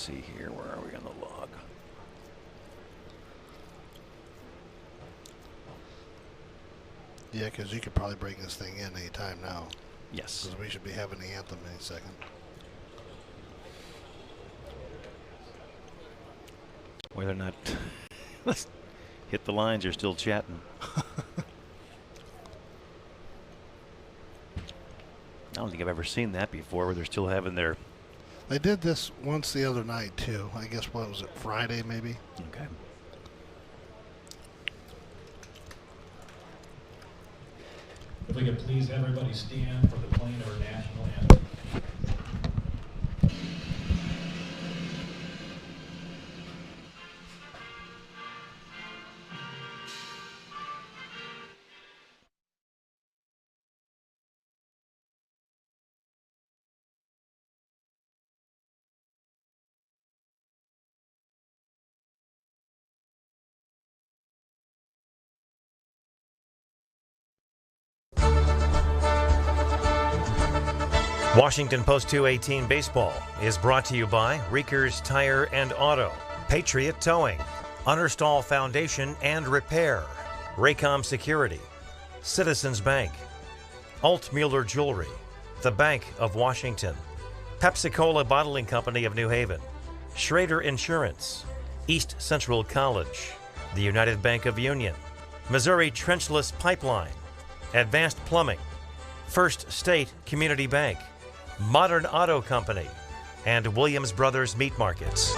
see here. Where are we on the log? Yeah, because you could probably bring this thing in any time now. Yes. Because we should be having the anthem any second. Whether or not let's hit the lines, you're still chatting. I don't think I've ever seen that before, where they're still having their... They did this once the other night, too. I guess, what was it, Friday, maybe? Okay. If we could please everybody stand for the playing of our national anthem. Washington Post 218 Baseball is brought to you by Reekers Tire and Auto, Patriot Towing, Understall Foundation and Repair, Raycom Security, Citizens Bank, Altmueller Jewelry, the Bank of Washington, Pepsi-Cola Bottling Company of New Haven, Schrader Insurance, East Central College, the United Bank of Union, Missouri Trenchless Pipeline, Advanced Plumbing, First State Community Bank, Modern Auto Company, and Williams Brothers Meat Markets.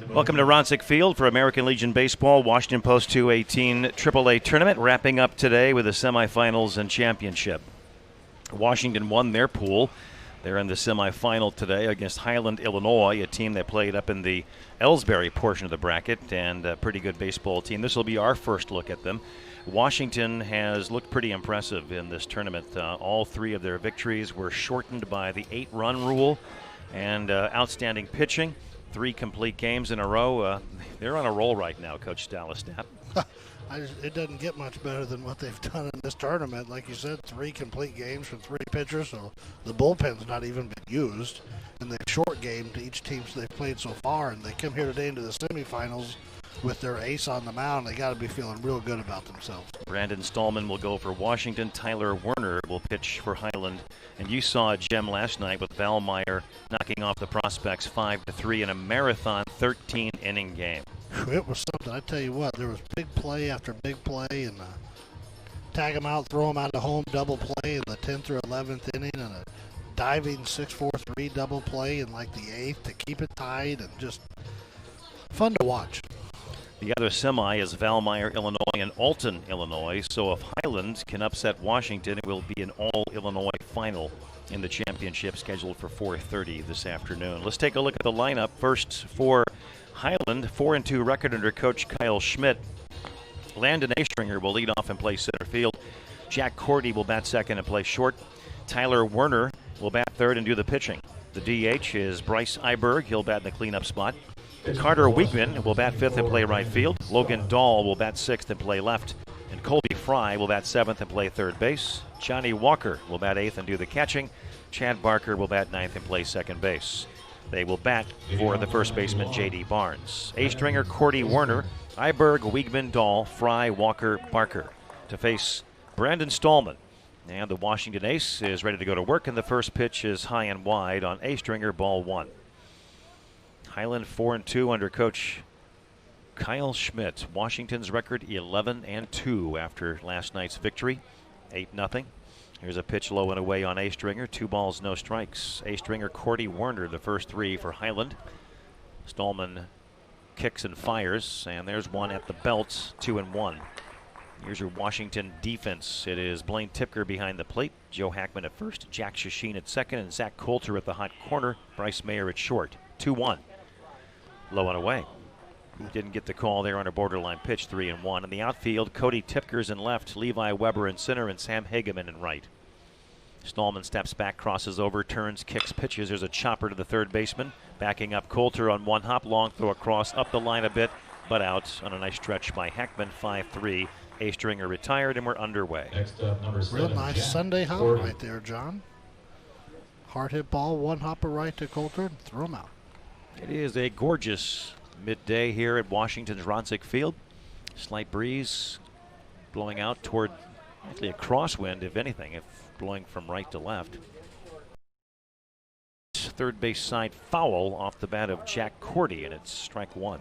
Welcome to Ronsick Field for American Legion Baseball, Washington Post 218 AAA tournament, wrapping up today with the semifinals and championship. Washington won their pool. They're in the semifinal today against Highland, Illinois, a team that played up in the Ellsbury portion of the bracket, and a pretty good baseball team. This will be our first look at them. Washington has looked pretty impressive in this tournament. All three of their victories were shortened by the 8-run rule, and outstanding pitching. 3 complete games in a row. They're on a roll right now, Coach Stallistat. It doesn't get much better than what they've done in this tournament. Like you said, 3 complete games from 3 pitchers, so the bullpen's not even been used. And they've short gamed each team they've played so far, and they come here today into the semifinals with their ace on the mound. They got to be feeling real good about themselves. Brandon Stallman will go for Washington. Tyler Werner will pitch for Highland. And you saw a gem last night with Val Meyer knocking off the Prospects 5-3 in a marathon 13-inning game. It was something. I tell you what, there was big play after big play, and tag them out, throw them out to home, double play in the 10th or 11th inning, and a diving 6-4-3 double play in like the 8th to keep it tied, and just fun to watch. The other semi is Valmeyer, Illinois, and Alton, Illinois. So if Highland can upset Washington, it will be an all-Illinois final in the championship scheduled for 4:30 this afternoon. Let's take a look at the lineup. First for Highland, 4-2 record under Coach Kyle Schmidt. Landon Astringer will lead off and play center field. Jack Cordy will bat second and play short. Tyler Werner will bat third and do the pitching. The DH is Bryce Iberg. He'll bat in the cleanup spot. Carter Wiegman will bat fifth and play right field. Logan Dahl will bat sixth and play left. And Colby Fry will bat seventh and play third base. Johnny Walker will bat eighth and do the catching. Chad Barker will bat ninth and play second base. They will bat for the first baseman, J.D. Barnes. A-stringer, Cordy Werner, Iberg, Wiegman, Dahl, Fry, Walker, Barker to face Brandon Stallman. And the Washington ace is ready to go to work, and the first pitch is high and wide on A-stringer, ball 1. Highland 4-2 under Coach Kyle Schmidt. Washington's record 11-2 after last night's victory, 8-0. Here's a pitch low and away on A-stringer. 2 balls, no strikes. A-stringer Cordy Werner, the first 3 for Highland. Stallman kicks and fires, and there's one at the belt, 2-1. Here's your Washington defense. It is Blaine Tipker behind the plate, Joe Hackman at first, Jack Shasheen at second, and Zach Coulter at the hot corner, Bryce Mayer at short. 2-1. Low and away. Didn't get the call there on a borderline pitch, 3-1. In the outfield, Cody Tipker's in left, Levi Weber in center, and Sam Hageman in right. Stallman steps back, crosses over, turns, kicks, pitches. There's a chopper to the third baseman. Backing up Coulter on one hop, long throw across, up the line a bit but out on a nice stretch by Heckman, 5-3. A stringer retired, and we're underway. Next up, number 7, Real nice Jack Sunday hop Cordy. right there, John. Hard hit ball, one hopper right to Coulter, threw him out. It is a gorgeous midday here at Washington's Ronsick Field. Slight breeze blowing out toward actually a crosswind, if anything, if blowing from right to left. Third base side foul off the bat of Jack Cordy, and it's strike one.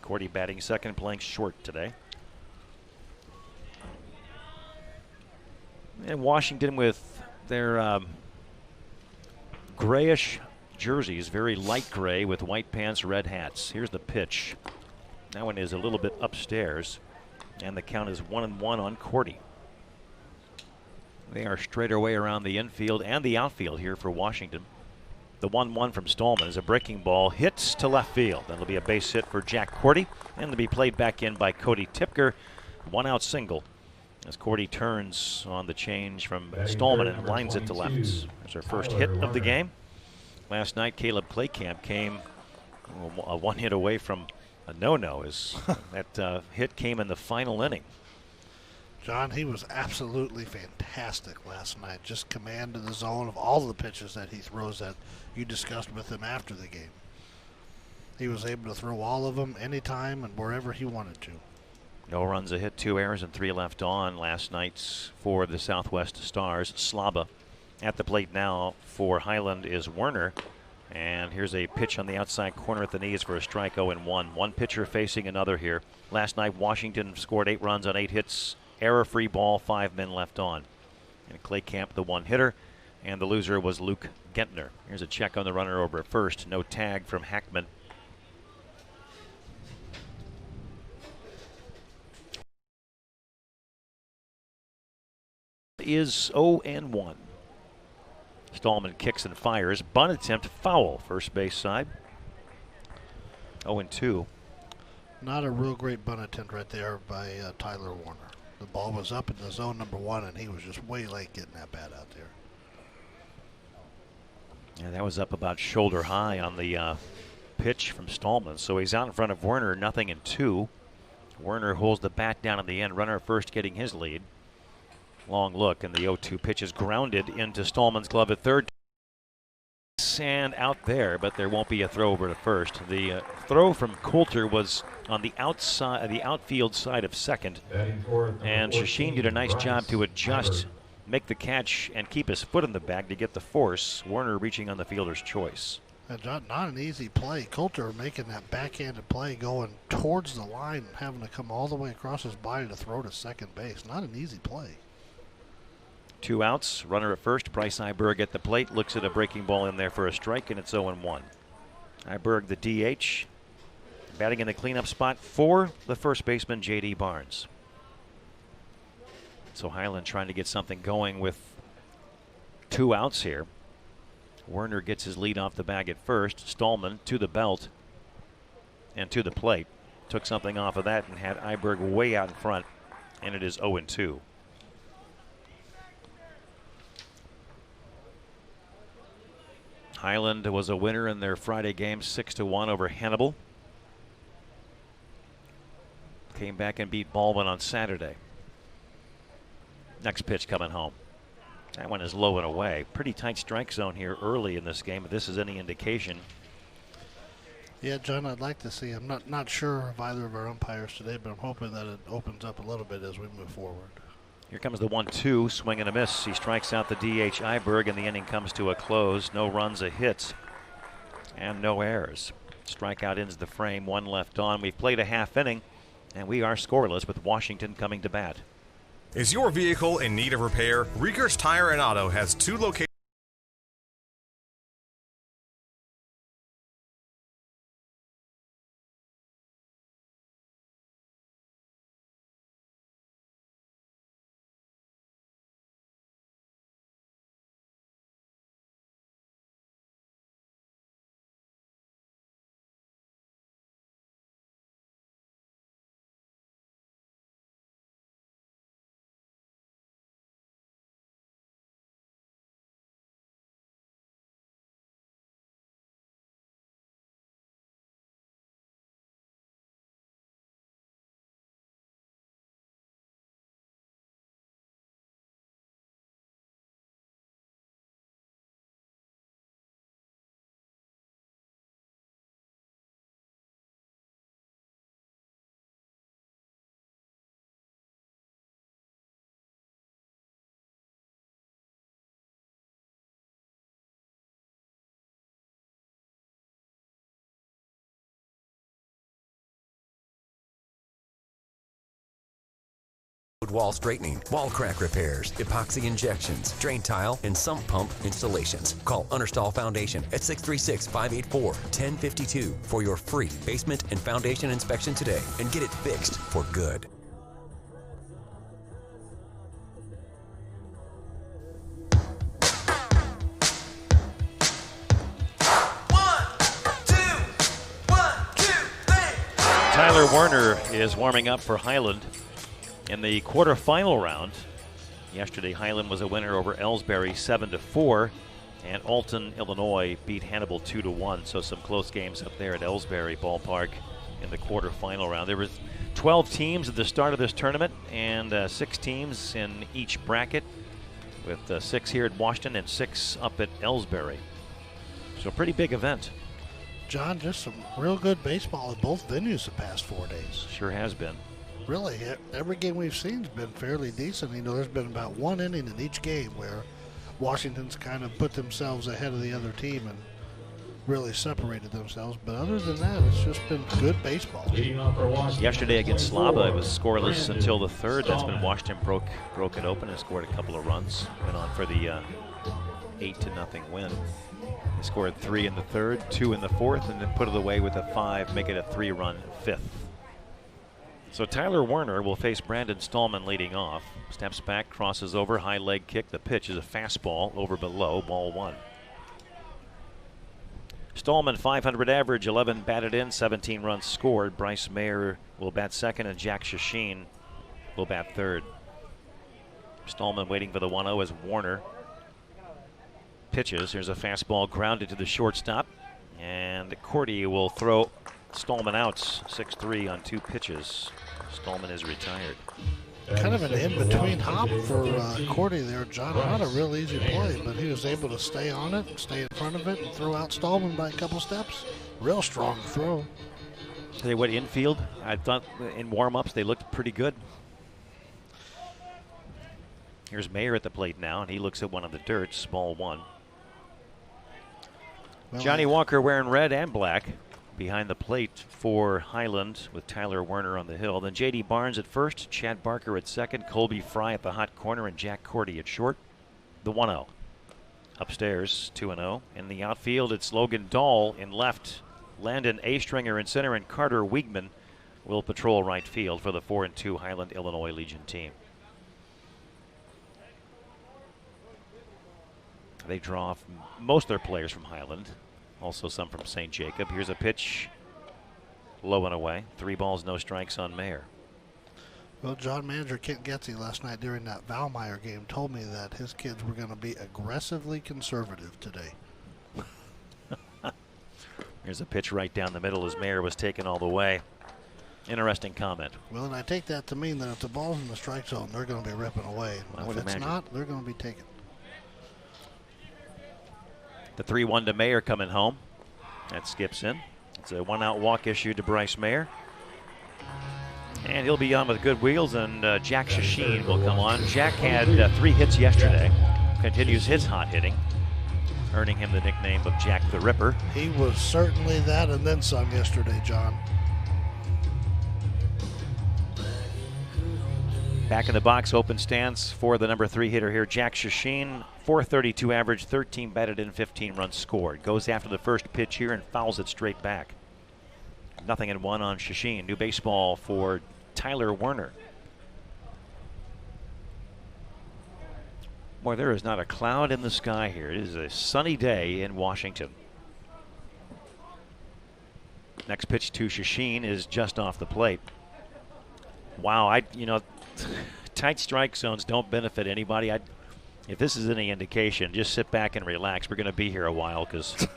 Cordy batting second, playing short today. And Washington with their grayish jerseys, very light gray with white pants, red hats. Here's the pitch. That one is a little bit upstairs, and the count is 1-1 on Cordy. They are straight away around the infield and the outfield here for Washington. The 1-1 from Stallman is a breaking ball, hits to left field. That'll be a base hit for Jack Cordy, and to be played back in by Cody Tipker. One out single as Cordy turns on the change from Stallman and lines it to left. There's our first hit of the game. Last night, Caleb Claycamp came a one hit away from a no-no as that hit came in the final inning. John, he was absolutely fantastic last night. Just command of the zone of all the pitches that he throws that you discussed with him after the game. He was able to throw all of them anytime and wherever he wanted to. No runs, a hit, 2 errors, and 3 left on last night's for the Southwest Stars. Slaba at the plate now for Highland is Werner. And here's a pitch on the outside corner at the knees for a strike, 0-1. One pitcher facing another here. Last night, Washington scored 8 runs on 8 hits. Error-free ball, 5 men left on. And Claycamp, the one hitter, and the loser was Luke Gentner. Here's a check on the runner over at first. No tag from Hackman. Is 0-1. Stallman kicks and fires. Bunt attempt, foul, first base side. 0-2. Not a real great bunt attempt right there by Tyler Warner. The ball was up in the zone number 1, and he was just way late getting that bat out there. Yeah, that was up about shoulder high on the pitch from Stallman. So he's out in front of Werner, 0-2. Werner holds the bat down in the end. Runner at first getting his lead. Long look, and the 0-2 pitch is grounded into Stallman's glove at third. And out there, but there won't be a throw over to first. The throw from Coulter was on the outside, the outfield side of second, and Shashin did a nice job to adjust, make the catch, and keep his foot in the bag to get the force. Werner reaching on the fielder's choice. Not an easy play. Coulter making that backhanded play, going towards the line and having to come all the way across his body to throw to second base. Not an easy play. 2 outs, runner at first. Bryce Iberg at the plate, looks at a breaking ball in there for a strike, and it's 0-1. Iberg, the DH, batting in the cleanup spot for the first baseman, J.D. Barnes. So Highland trying to get something going with 2 outs here. Werner gets his lead off the bag at first. Stallman to the belt and to the plate. Took something off of that and had Iberg way out in front, and it is 0-2. Highland was a winner in their Friday game, 6-1 over Hannibal. Came back and beat Baldwin on Saturday. Next pitch coming home. That one is low and away. Pretty tight strike zone here early in this game, if this is any indication. Yeah, John, I'd like to see. I'm not sure of either of our umpires today, but I'm hoping that it opens up a little bit as we move forward. Here comes the 1-2, swing and a miss. He strikes out the DH Iberg, and the inning comes to a close. No runs, a hit, and no errors. Strikeout ends the frame, 1 left on. We've played a half inning, and we are scoreless with Washington coming to bat. Is your vehicle in need of repair? Riekers Tire and Auto has 2 locations. Wood wall straightening, wall crack repairs, epoxy injections, drain tile, and sump pump installations. Call Understall Foundation at 636-584-1052 for your free basement and foundation inspection today and get it fixed for good. Tyler Werner is warming up for Highland in the quarterfinal round. Yesterday, Highland was a winner over Ellsbury 7-4, and Alton, Illinois beat Hannibal 2-1. So some close games up there at Ellsbury Ballpark in the quarterfinal round. There were 12 teams at the start of this tournament, and 6 teams in each bracket, with 6 here at Washington and 6 up at Ellsbury. So a pretty big event. John, just some real good baseball at both venues the past 4 days. Sure has been. Really, every game we've seen has been fairly decent. You know, there's been about 1 inning in each game where Washington's kind of put themselves ahead of the other team and really separated themselves. But other than that, it's just been good baseball. Yesterday against Slava, it was scoreless until the third. That's when Washington broke it open and scored a couple of runs. Went on for the 8-0 win. They scored 3 in the third, 2 in the fourth, and then put it away with a 5, make it a 3-run fifth. So Tyler Werner will face Brandon Stallman leading off. Steps back, crosses over, high leg kick. The pitch is a fastball over below, ball 1. Stallman, 500 average, 11 batted in, 17 runs scored. Bryce Mayer will bat second, and Jack Shasheen will bat third. Stallman waiting for the 1-0 as Warner pitches. Here's a fastball grounded to the shortstop, and Cordy will throw Stallman out. 6-3 on 2 pitches. Stallman is retired. Kind of an in-between hop for Cordy there, John. Not a real easy play, but he was able to stay on it, stay in front of it, and throw out Stallman by a couple steps. Real strong throw. Tell you what, infield, I thought in warm-ups they looked pretty good. Here's Mayer at the plate now, and he looks at one of the dirts, ball 1. Well, Johnny Walker wearing red and black behind the plate for Highland with Tyler Werner on the hill. Then J.D. Barnes at first, Chad Barker at second, Colby Fry at the hot corner, and Jack Cordy at short. The 1-0. Upstairs, 2-0. In the outfield, it's Logan Dahl in left, Landon A-Stringer in center, and Carter Wiegman will patrol right field for the 4-2 Highland Illinois Legion team. They draw most of their players from Highland, also some from St. Jacob. Here's a pitch, low and away. 3 balls, no strikes on Mayer. Well, John, manager Kent Getzey last night during that Valmeyer game told me that his kids were going to be aggressively conservative today. Here's a pitch right down the middle as Mayer was taken all the way. Interesting comment. Well, and I take that to mean that if the ball's in the strike zone, they're going to be ripping away. If it's not, they're going to be taken. The 3-1 to Mayer coming home. That skips in. It's a 1-out walk issued to Bryce Mayer. And he'll be on with good wheels, and Jack Shasheen will come on. Jack had 3 hits yesterday. Continues his hot hitting, earning him the nickname of Jack the Ripper. He was certainly that and then some yesterday, John. Back in the box, open stance for the number 3 hitter here, Jack Shasheen. .432 average, 13 batted in, 15 runs scored. Goes after the first pitch here and fouls it straight back. 0-1 on Shasheen. New baseball for Tyler Werner. Boy, there is not a cloud in the sky here. It is a sunny day in Washington. Next pitch to Shasheen is just off the plate. Wow, tight strike zones don't benefit anybody. If this is any indication, just sit back and relax. We're going to be here a while because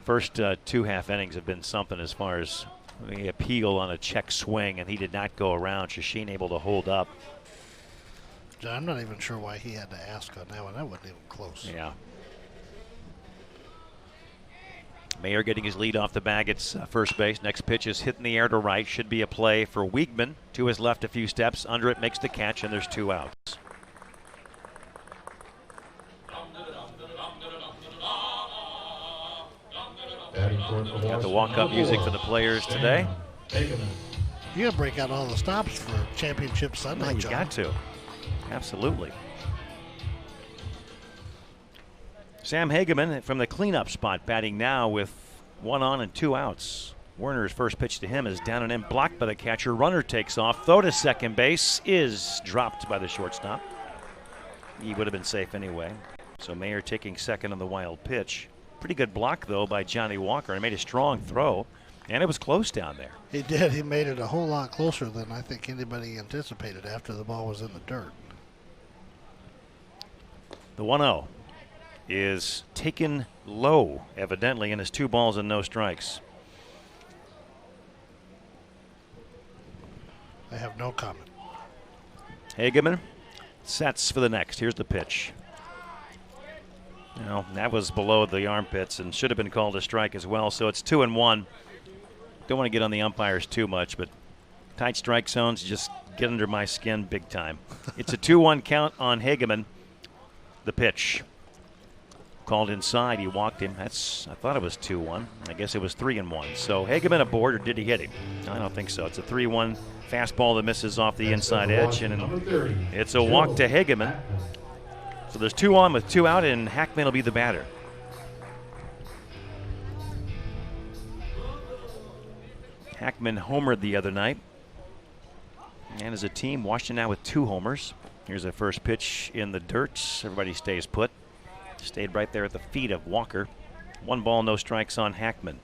first 2 half innings have been something as far as the appeal on a check swing, and he did not go around. Shasheen able to hold up. John, I'm not even sure why he had to ask on that one. That wasn't even close. Yeah. Mayer getting his lead off the bag at first base. Next pitch is hit in the air to right. Should be a play for Wiegman. To his left a few steps. Under it, makes the catch, and there's 2 outs. Got the walk-up music for the players today. You got to break out all the stops for Championship Sunday, No, you John. got to. Absolutely. Sam Hageman from the cleanup spot batting now with 1 on and 2 outs. Werner's first pitch to him is down and in, blocked by the catcher. Runner takes off. Throw to second base is dropped by the shortstop. He would have been safe anyway. So Mayer taking second on the wild pitch. Pretty good block, though, by Johnny Walker. And made a strong throw, and it was close down there. He did. He made it a whole lot closer than I think anybody anticipated after the ball was in the dirt. The 1-0 is taken low, evidently, and is 2 balls and no strikes. I have no comment. Hageman sets for the next. Here's the pitch. That was below the armpits and should have been called a strike as well. So it's 2-1. Don't want to get on the umpires too much, but tight strike zones just get under my skin big time. It's a 2-1 count on Hageman. The pitch. Called inside. He walked him. I thought it was 2-1. I guess it was 3-1. So Hageman aboard, or did he hit him? I don't think so. It's a 3-1 fastball that misses off the inside edge, and it's a walk to Hageman. So there's 2 on with 2 out, and Hackman will be the batter. Hackman homered the other night. And as a team, Washington now with 2 homers. Here's the first pitch in the dirt. Everybody stays put. Stayed right there at the feet of Walker. 1 ball, no strikes on Hackman.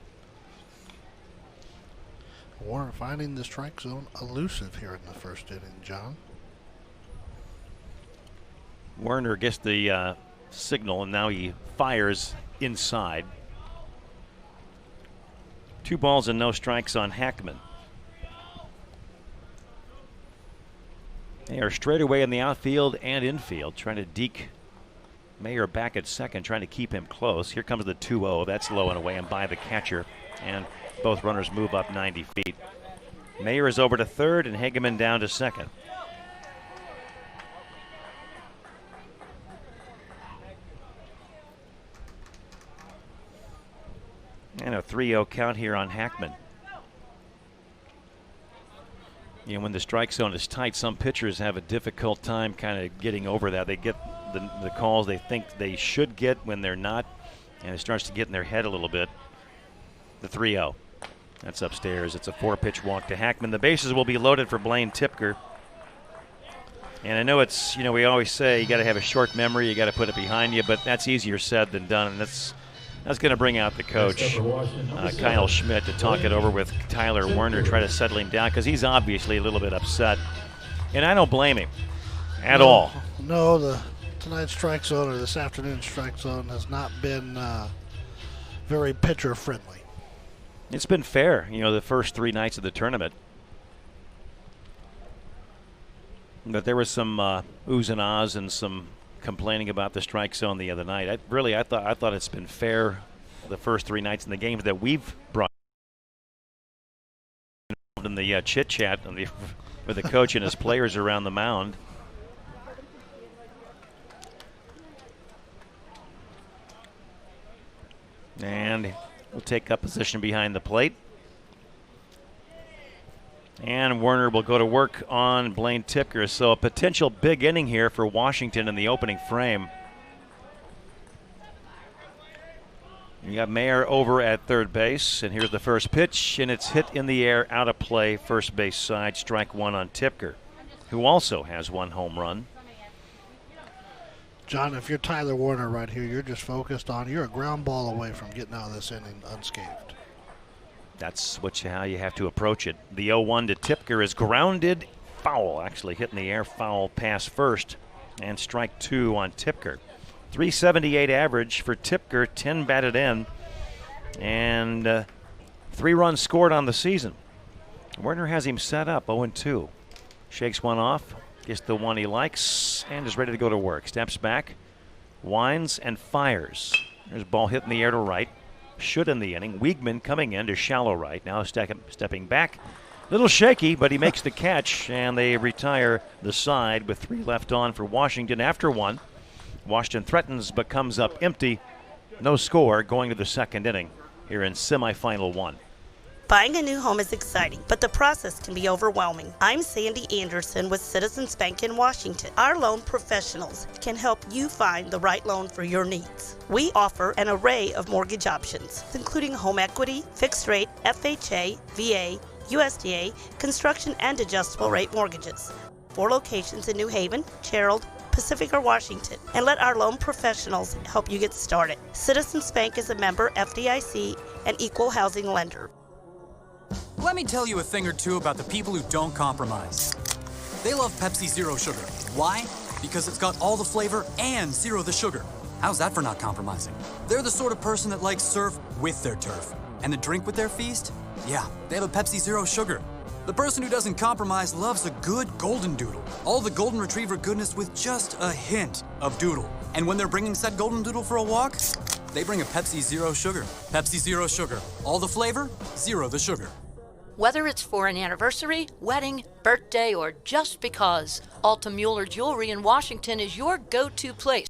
Warner finding the strike zone elusive here in the first inning, John. Werner gets the signal, and now he fires inside. 2 balls and no strikes on Hackman. They are straight away in the outfield and infield, trying to deke Mayer back at second, trying to keep him close. Here comes the 2-0. That's low and away and by the catcher. And both runners move up 90 feet. Mayer is over to third and Hageman down to second. And a 3-0 count here on Hackman. When the strike zone is tight, some pitchers have a difficult time kind of getting over that. They get the calls they think they should get when they're not, and it starts to get in their head a little bit. The 3-0. That's upstairs. It's a 4-pitch walk to Hackman. The bases will be loaded for Blaine Tipker. And I know it's, we always say you got to have a short memory, you got to put it behind you, but that's easier said than done, and that's going to bring out the coach, Kyle Schmidt, to talk it over with Tyler Werner, try to settle him down, because he's obviously a little bit upset. And I don't blame him at all. No, tonight's strike zone, or this afternoon's strike zone, has not been very pitcher friendly. It's been fair, the first 3 nights of the tournament. But there was some oohs and ahs and some complaining about the strike zone the other night. I thought it's been fair the first 3 nights in the games that we've brought in the chit chat with the coach and his players around the mound. And we'll take up position behind the plate. And Werner will go to work on Blaine Tipker. So a potential big inning here for Washington in the opening frame. You got Mayer over at third base, and here's the first pitch, and it's hit in the air, out of play, first base side, strike 1 on Tipker, who also has 1 home run. John, if you're Tyler Werner right here, you're just focused on, you're a ground ball away from getting out of this inning unscathed. That's how you have to approach it. The 0-1 to Tipker is grounded foul, actually hitting the air, foul pass first, and strike 2 on Tipker. 378 average for Tipker, 10 batted in, and 3 runs scored on the season. Werner has him set up 0-2. Shakes one off, gets the one he likes, and is ready to go to work. Steps back, winds, and fires. There's a ball hit in the air to right. Should in the inning. Wiegman coming in to shallow right. Now stepping back. Little shaky, but he makes the catch, and they retire the side with 3 left on for Washington after 1. Washington threatens but comes up empty. No score going to the second inning here in semifinal 1. Buying a new home is exciting, but the process can be overwhelming. I'm Sandy Anderson with Citizens Bank in Washington. Our loan professionals can help you find the right loan for your needs. We offer an array of mortgage options, including home equity, fixed rate, FHA, VA, USDA, construction, and adjustable rate mortgages. 4 locations in New Haven, Gerald, Pacific, or Washington, and let our loan professionals help you get started. Citizens Bank is a member FDIC and equal housing lender. Let me tell you a thing or two about the people who don't compromise. They love Pepsi Zero Sugar. Why? Because it's got all the flavor and zero the sugar. How's that for not compromising? They're the sort of person that likes surf with their turf. And the drink with their feast? Yeah, they have a Pepsi Zero Sugar. The person who doesn't compromise loves a good golden doodle. All the golden retriever goodness with just a hint of doodle. And when they're bringing said golden doodle for a walk, they bring a Pepsi Zero Sugar. Pepsi Zero Sugar. All the flavor, zero the sugar. Whether it's for an anniversary, wedding, birthday, or just because, Alta Mueller Jewelry in Washington is your go-to place.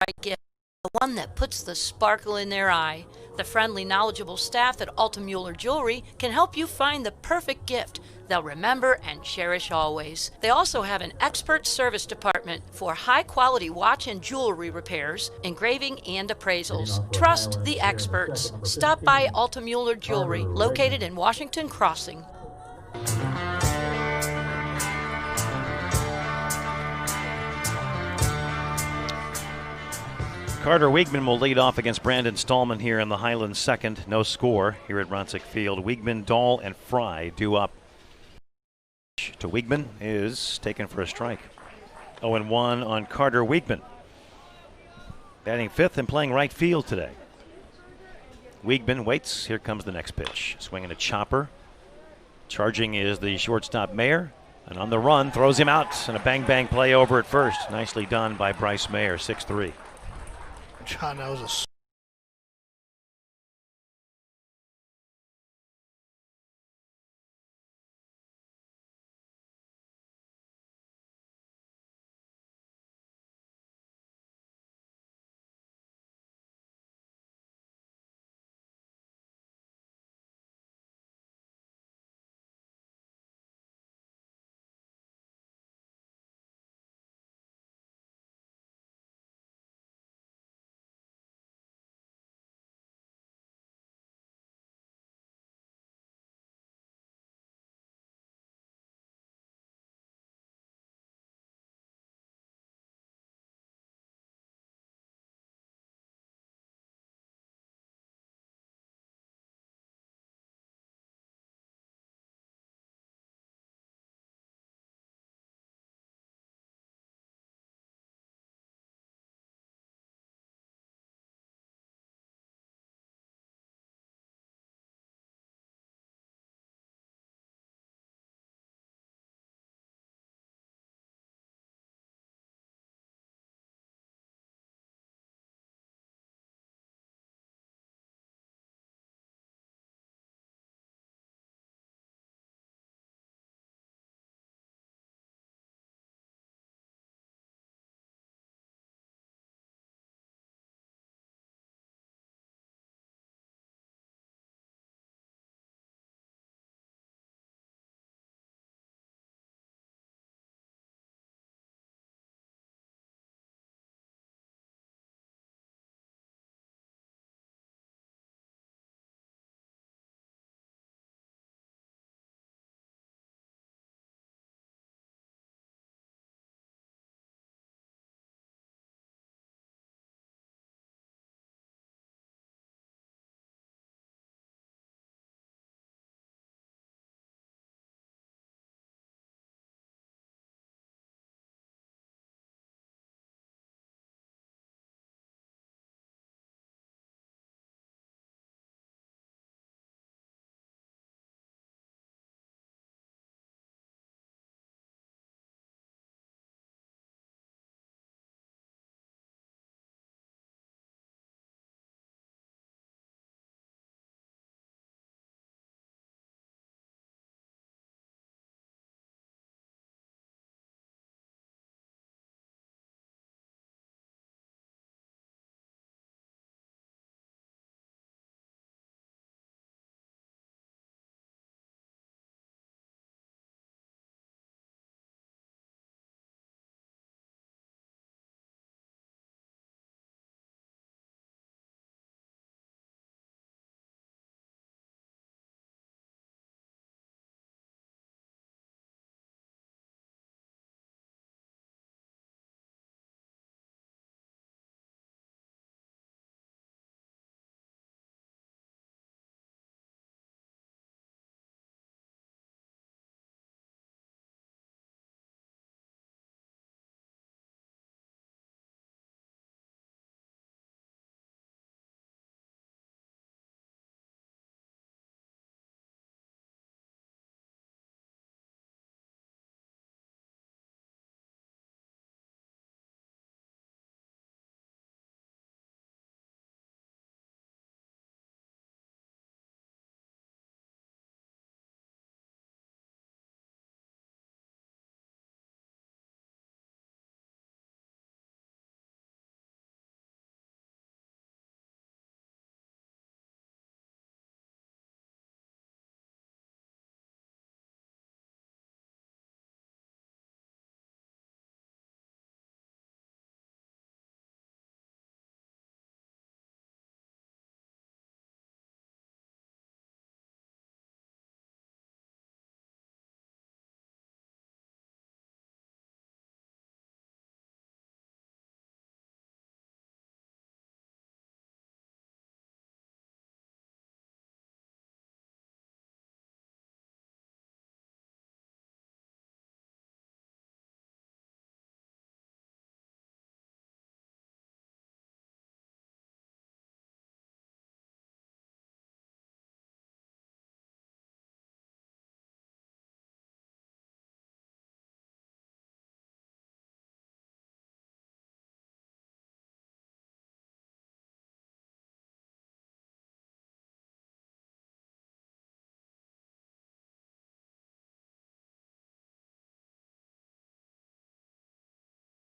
Right gift, the one that puts the sparkle in their eye. The friendly, knowledgeable staff at Alta Mueller Jewelry can help you find the perfect gift they'll remember and cherish always. They also have an expert service department for high-quality watch and jewelry repairs, engraving, and appraisals. Trust the experts. Stop by Alta Mueller Jewelry, located in Washington Crossing. Carter Wiegman will lead off against Brandon Stallman here in the Highland second. No score here at Ronsick Field. Wiegman, Dahl, and Fry due up. To Wiegman is taken for a strike. 0-1 on Carter Wiegman. Batting fifth and playing right field today. Wiegman waits. Here comes the next pitch. Swinging a chopper. Charging is the shortstop Mayer. And on the run, throws him out. And a bang-bang play over at first. Nicely done by Bryce Mayer, 6-3. John, that was a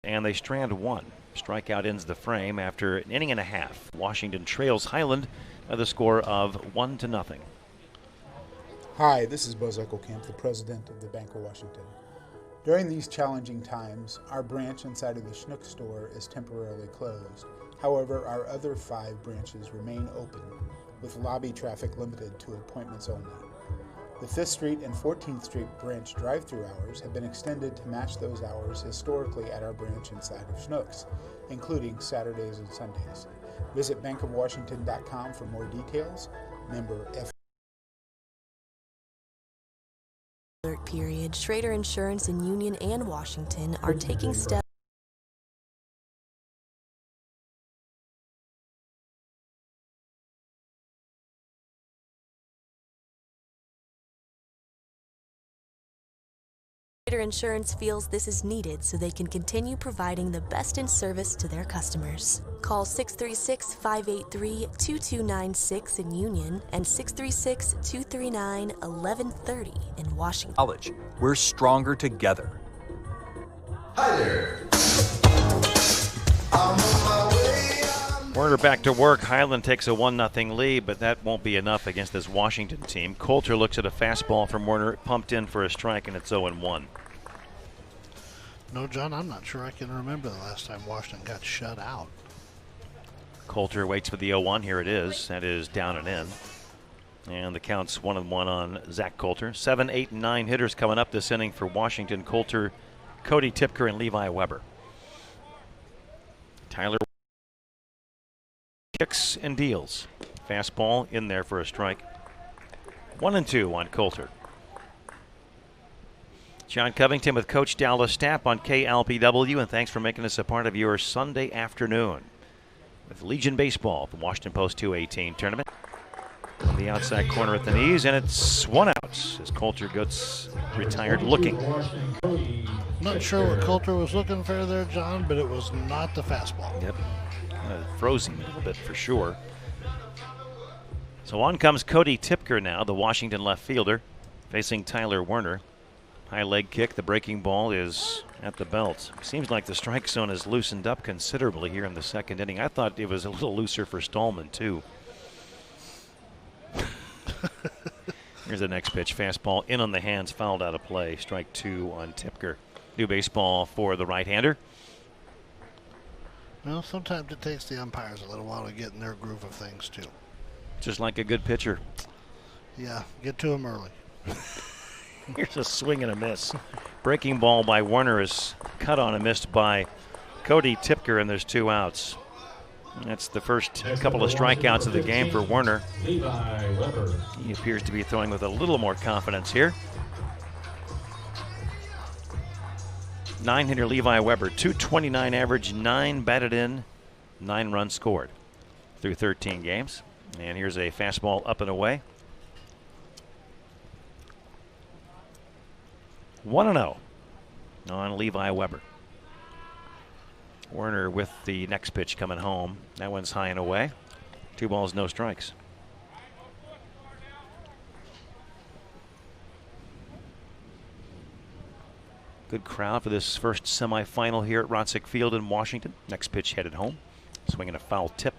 and they strand one. Strikeout ends the frame after an inning and a half. Washington trails Highland by the score of 1-0. Hi, this is Buzz Eckelkamp, the president of the Bank of Washington. During these challenging times, our branch inside of the Schnuck store is temporarily closed. However, our other 5 branches remain open, with lobby traffic limited to appointments only. The 5th Street and 14th Street branch drive-through hours have been extended to match those hours historically at our branch inside of Schnucks, including Saturdays and Sundays. Visit bankofwashington.com for more details. Member F. Period. Schrader Insurance in Union and Washington are taking steps. Schrader Insurance feels this is needed so they can continue providing the best in service to their customers. Call 636-583-2296 in Union and 636-239-1130 in Washington. College. We're stronger together. Hi there. Werner back to work. Highland takes a 1-0 lead, but that won't be enough against this Washington team. Coulter looks at a fastball from Werner, pumped in for a strike, and it's 0-1. No, John, I'm not sure I can remember the last time Washington got shut out. Coulter waits for the 0-1. Here it is. That is down and in. And the count's 1-1 on Zach Coulter. 7, 8, and 9 hitters coming up this inning for Washington. Coulter, Cody Tipker, and Levi Weber. Tyler kicks and deals. Fastball in there for a strike. 1-2 on Coulter. John Covington with Coach Dallas Stapp on KLPW, and thanks for making us a part of your Sunday afternoon with Legion Baseball, the Washington Post 218 tournament. On the outside corner at the knees, and it's 1 out as Coulter gets retired looking. Not sure what Coulter was looking for there, John, but it was not the fastball. Yep. Froze him a little bit for sure. So on comes Cody Tipker now, the Washington left fielder, facing Tyler Werner. High leg kick. The breaking ball is at the belt. Seems like the strike zone has loosened up considerably here in the second inning. I thought it was a little looser for Stallman, too. Here's the next pitch. Fastball in on the hands, fouled out of play. Strike 2 on Tipker. New baseball for the right-hander. Well, sometimes it takes the umpires a little while to get in their groove of things, too. Just like a good pitcher. Yeah, get to him early. Here's a swing and a miss. Breaking ball by Werner is cut on and missed by Cody Tipker, and there's 2 outs. That's the first couple of strikeouts of the game for Werner. He appears to be throwing with a little more confidence here. 9-hitter Levi Weber, .229 average, 9 batted in, 9 runs scored through 13 games. And here's a fastball up and away. 1-0 on Levi Weber. Werner with the next pitch coming home. That one's high and away. 2 balls, no strikes. Good crowd for this first semifinal here at Rotzick Field in Washington. Next pitch headed home. Swinging a foul tip.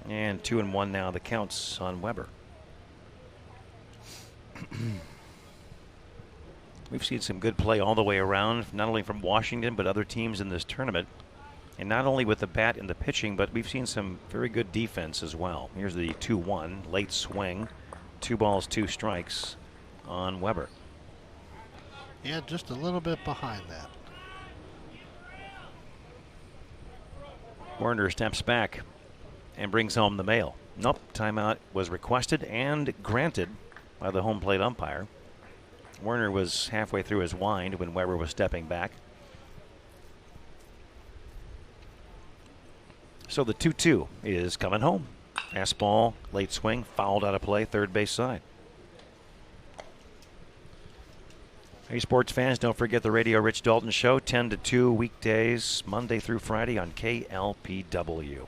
And 2-1 now, the counts on Weber. We've seen some good play all the way around, not only from Washington, but other teams in this tournament. And not only with the bat and the pitching, but we've seen some very good defense as well. Here's the 2-1, late swing. 2 balls, 2 strikes on Weber. Yeah, just a little bit behind that. Werner steps back and brings home the mail. Nope, timeout was requested and granted by the home plate umpire. Werner was halfway through his wind when Weber was stepping back. So the 2-2 is coming home. Fastball, late swing, fouled out of play, third base side. Hey, sports fans, don't forget the Radio Rich Dalton Show, 10 to 2 weekdays, Monday through Friday on KLPW.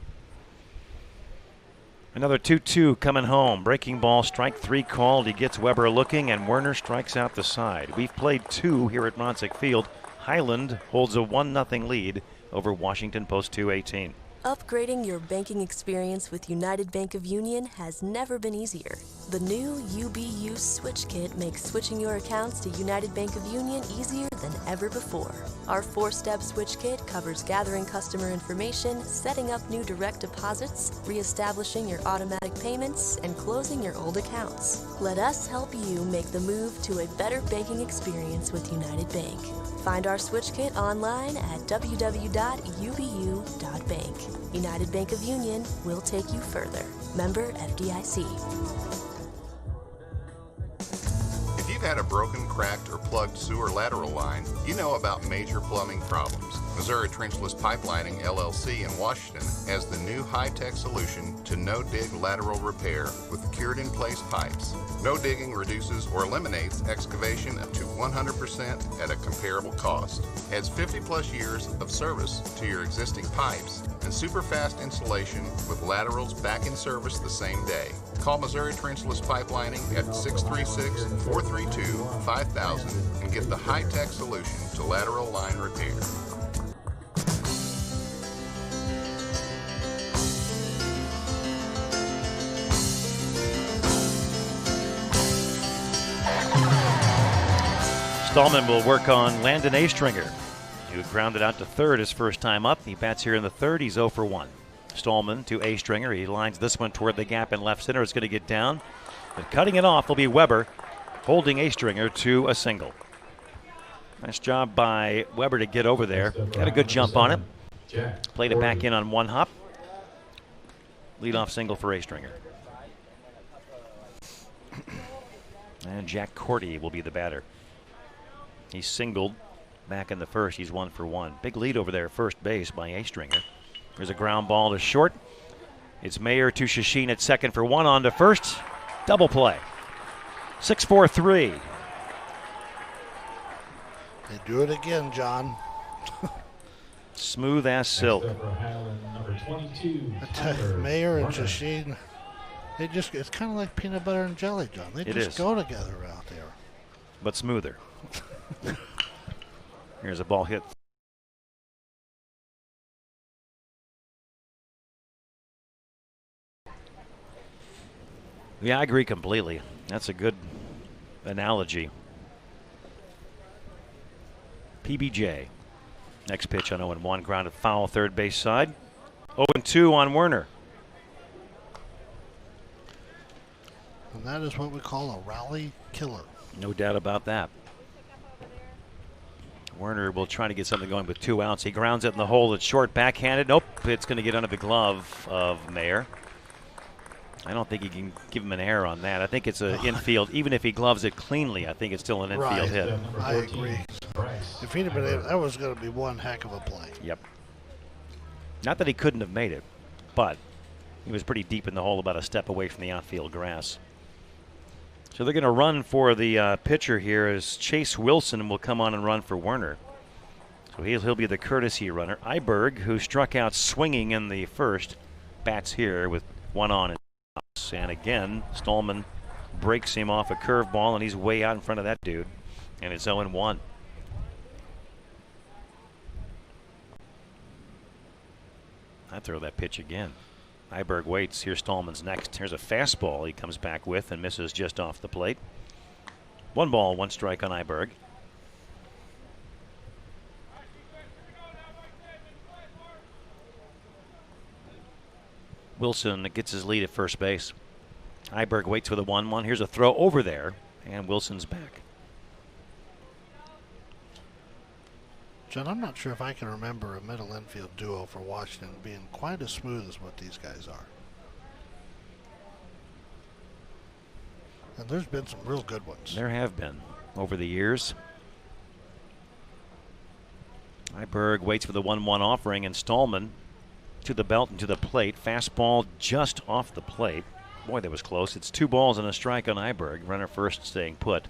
Another 2-2 coming home. Breaking ball, strike 3 called. He gets Weber looking, and Werner strikes out the side. We've played 2 here at Rotzick Field. Highland holds a 1-0 lead over Washington Post 218. Upgrading your banking experience with United Bank of Union has never been easier. The new UBU Switch Kit makes switching your accounts to United Bank of Union easier than ever before. Our 4-step Switch Kit covers gathering customer information, setting up new direct deposits, reestablishing your automatic payments, and closing your old accounts. Let us help you make the move to a better banking experience with United Bank. Find our Switch Kit online at www.ubu.bank. United Bank of Union will take you further. Member FDIC. If you've had a broken, cracked, or plugged sewer lateral line, you know about major plumbing problems. Missouri Trenchless Pipelining LLC in Washington has the new high-tech solution to no-dig lateral repair with cured-in-place pipes. No digging reduces or eliminates excavation up to 100% at a comparable cost. Adds 50-plus years of service to your existing pipes and super fast installation with laterals back in service the same day. Call Missouri Trenchless Pipelining at 636-432-5000 and get the high-tech solution to lateral line repair. Stallman will work on Landon Astringer, who grounded out to third his first time up. He bats here in the third. He's 0 for 1. Stallman to Astringer. He lines this one toward the gap in left center. It's going to get down. But cutting it off will be Weber, holding Astringer to a single. Nice job by Weber to get over there. Got a good jump on it. Played it back in on one hop. Leadoff single for Astringer. And Jack Cordy will be the batter. He singled back in the first. He's 1 for 1. Big lead over there at first base by Astringer. There's a ground ball to short. It's Mayer to Shashin at second for 1. On to first. Double play. 6-4-3. They do it again, John. Smooth as silk. Mayer and Shashin, it's kind of like peanut butter and jelly, John. They just go together out there. But smoother. Here's a ball hit. Yeah, I agree completely. That's a good analogy. PBJ. Next pitch on 0-1. Grounded foul, third base side. 0-2 on Werner. And that is what we call a rally killer. No doubt about that. Werner will try to get something going with 2 outs. He grounds it in the hole. It's short, backhanded. Nope, it's going to get under the glove of Mayer. I don't think he can give him an error on that. I think it's an infield. Even if he gloves it cleanly, I think it's still an infield hit. I agree. If he'd have been able, that was going to be one heck of a play. Yep. Not that he couldn't have made it, but he was pretty deep in the hole, about a step away from the outfield grass. So they're going to run for the pitcher here as Chase Wilson will come on and run for Werner. So he'll be the courtesy runner. Iberg, who struck out swinging in the first, bats here with 1 on. And again, Stallman breaks him off a curveball, and he's way out in front of that dude. And it's 0-1. I throw that pitch again. Iberg waits. Here's Stallman's next. Here's a fastball he comes back with and misses just off the plate. 1 ball, 1 strike on Iberg. Wilson gets his lead at first base. Iberg waits for the 1-1. Here's a throw over there, and Wilson's back. John, I'm not sure if I can remember a middle infield duo for Washington being quite as smooth as what these guys are. And there's been some real good ones. There have been over the years. Iberg waits for the 1-1 offering, and Stallman to the belt and to the plate. Fastball just off the plate. Boy, that was close. It's 2 balls and a strike on Iberg. Runner first staying put.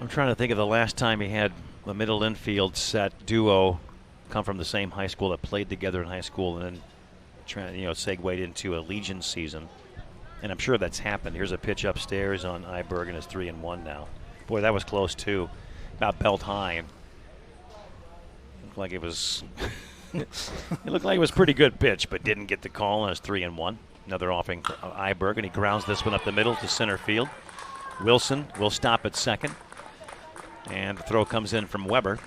I'm trying to think of the last time he had a middle infield set duo come from the same high school that played together in high school and then segued into a Legion season. And I'm sure that's happened. Here's a pitch upstairs on Iberg, and it's 3-1 now. Boy, that was close too. About belt high. Looked like it was. It looked like it was a pretty good pitch, but didn't get the call, and it's 3-1. Another offering for Iberg, and he grounds this one up the middle to center field. Wilson will stop at second, and the throw comes in from Weber.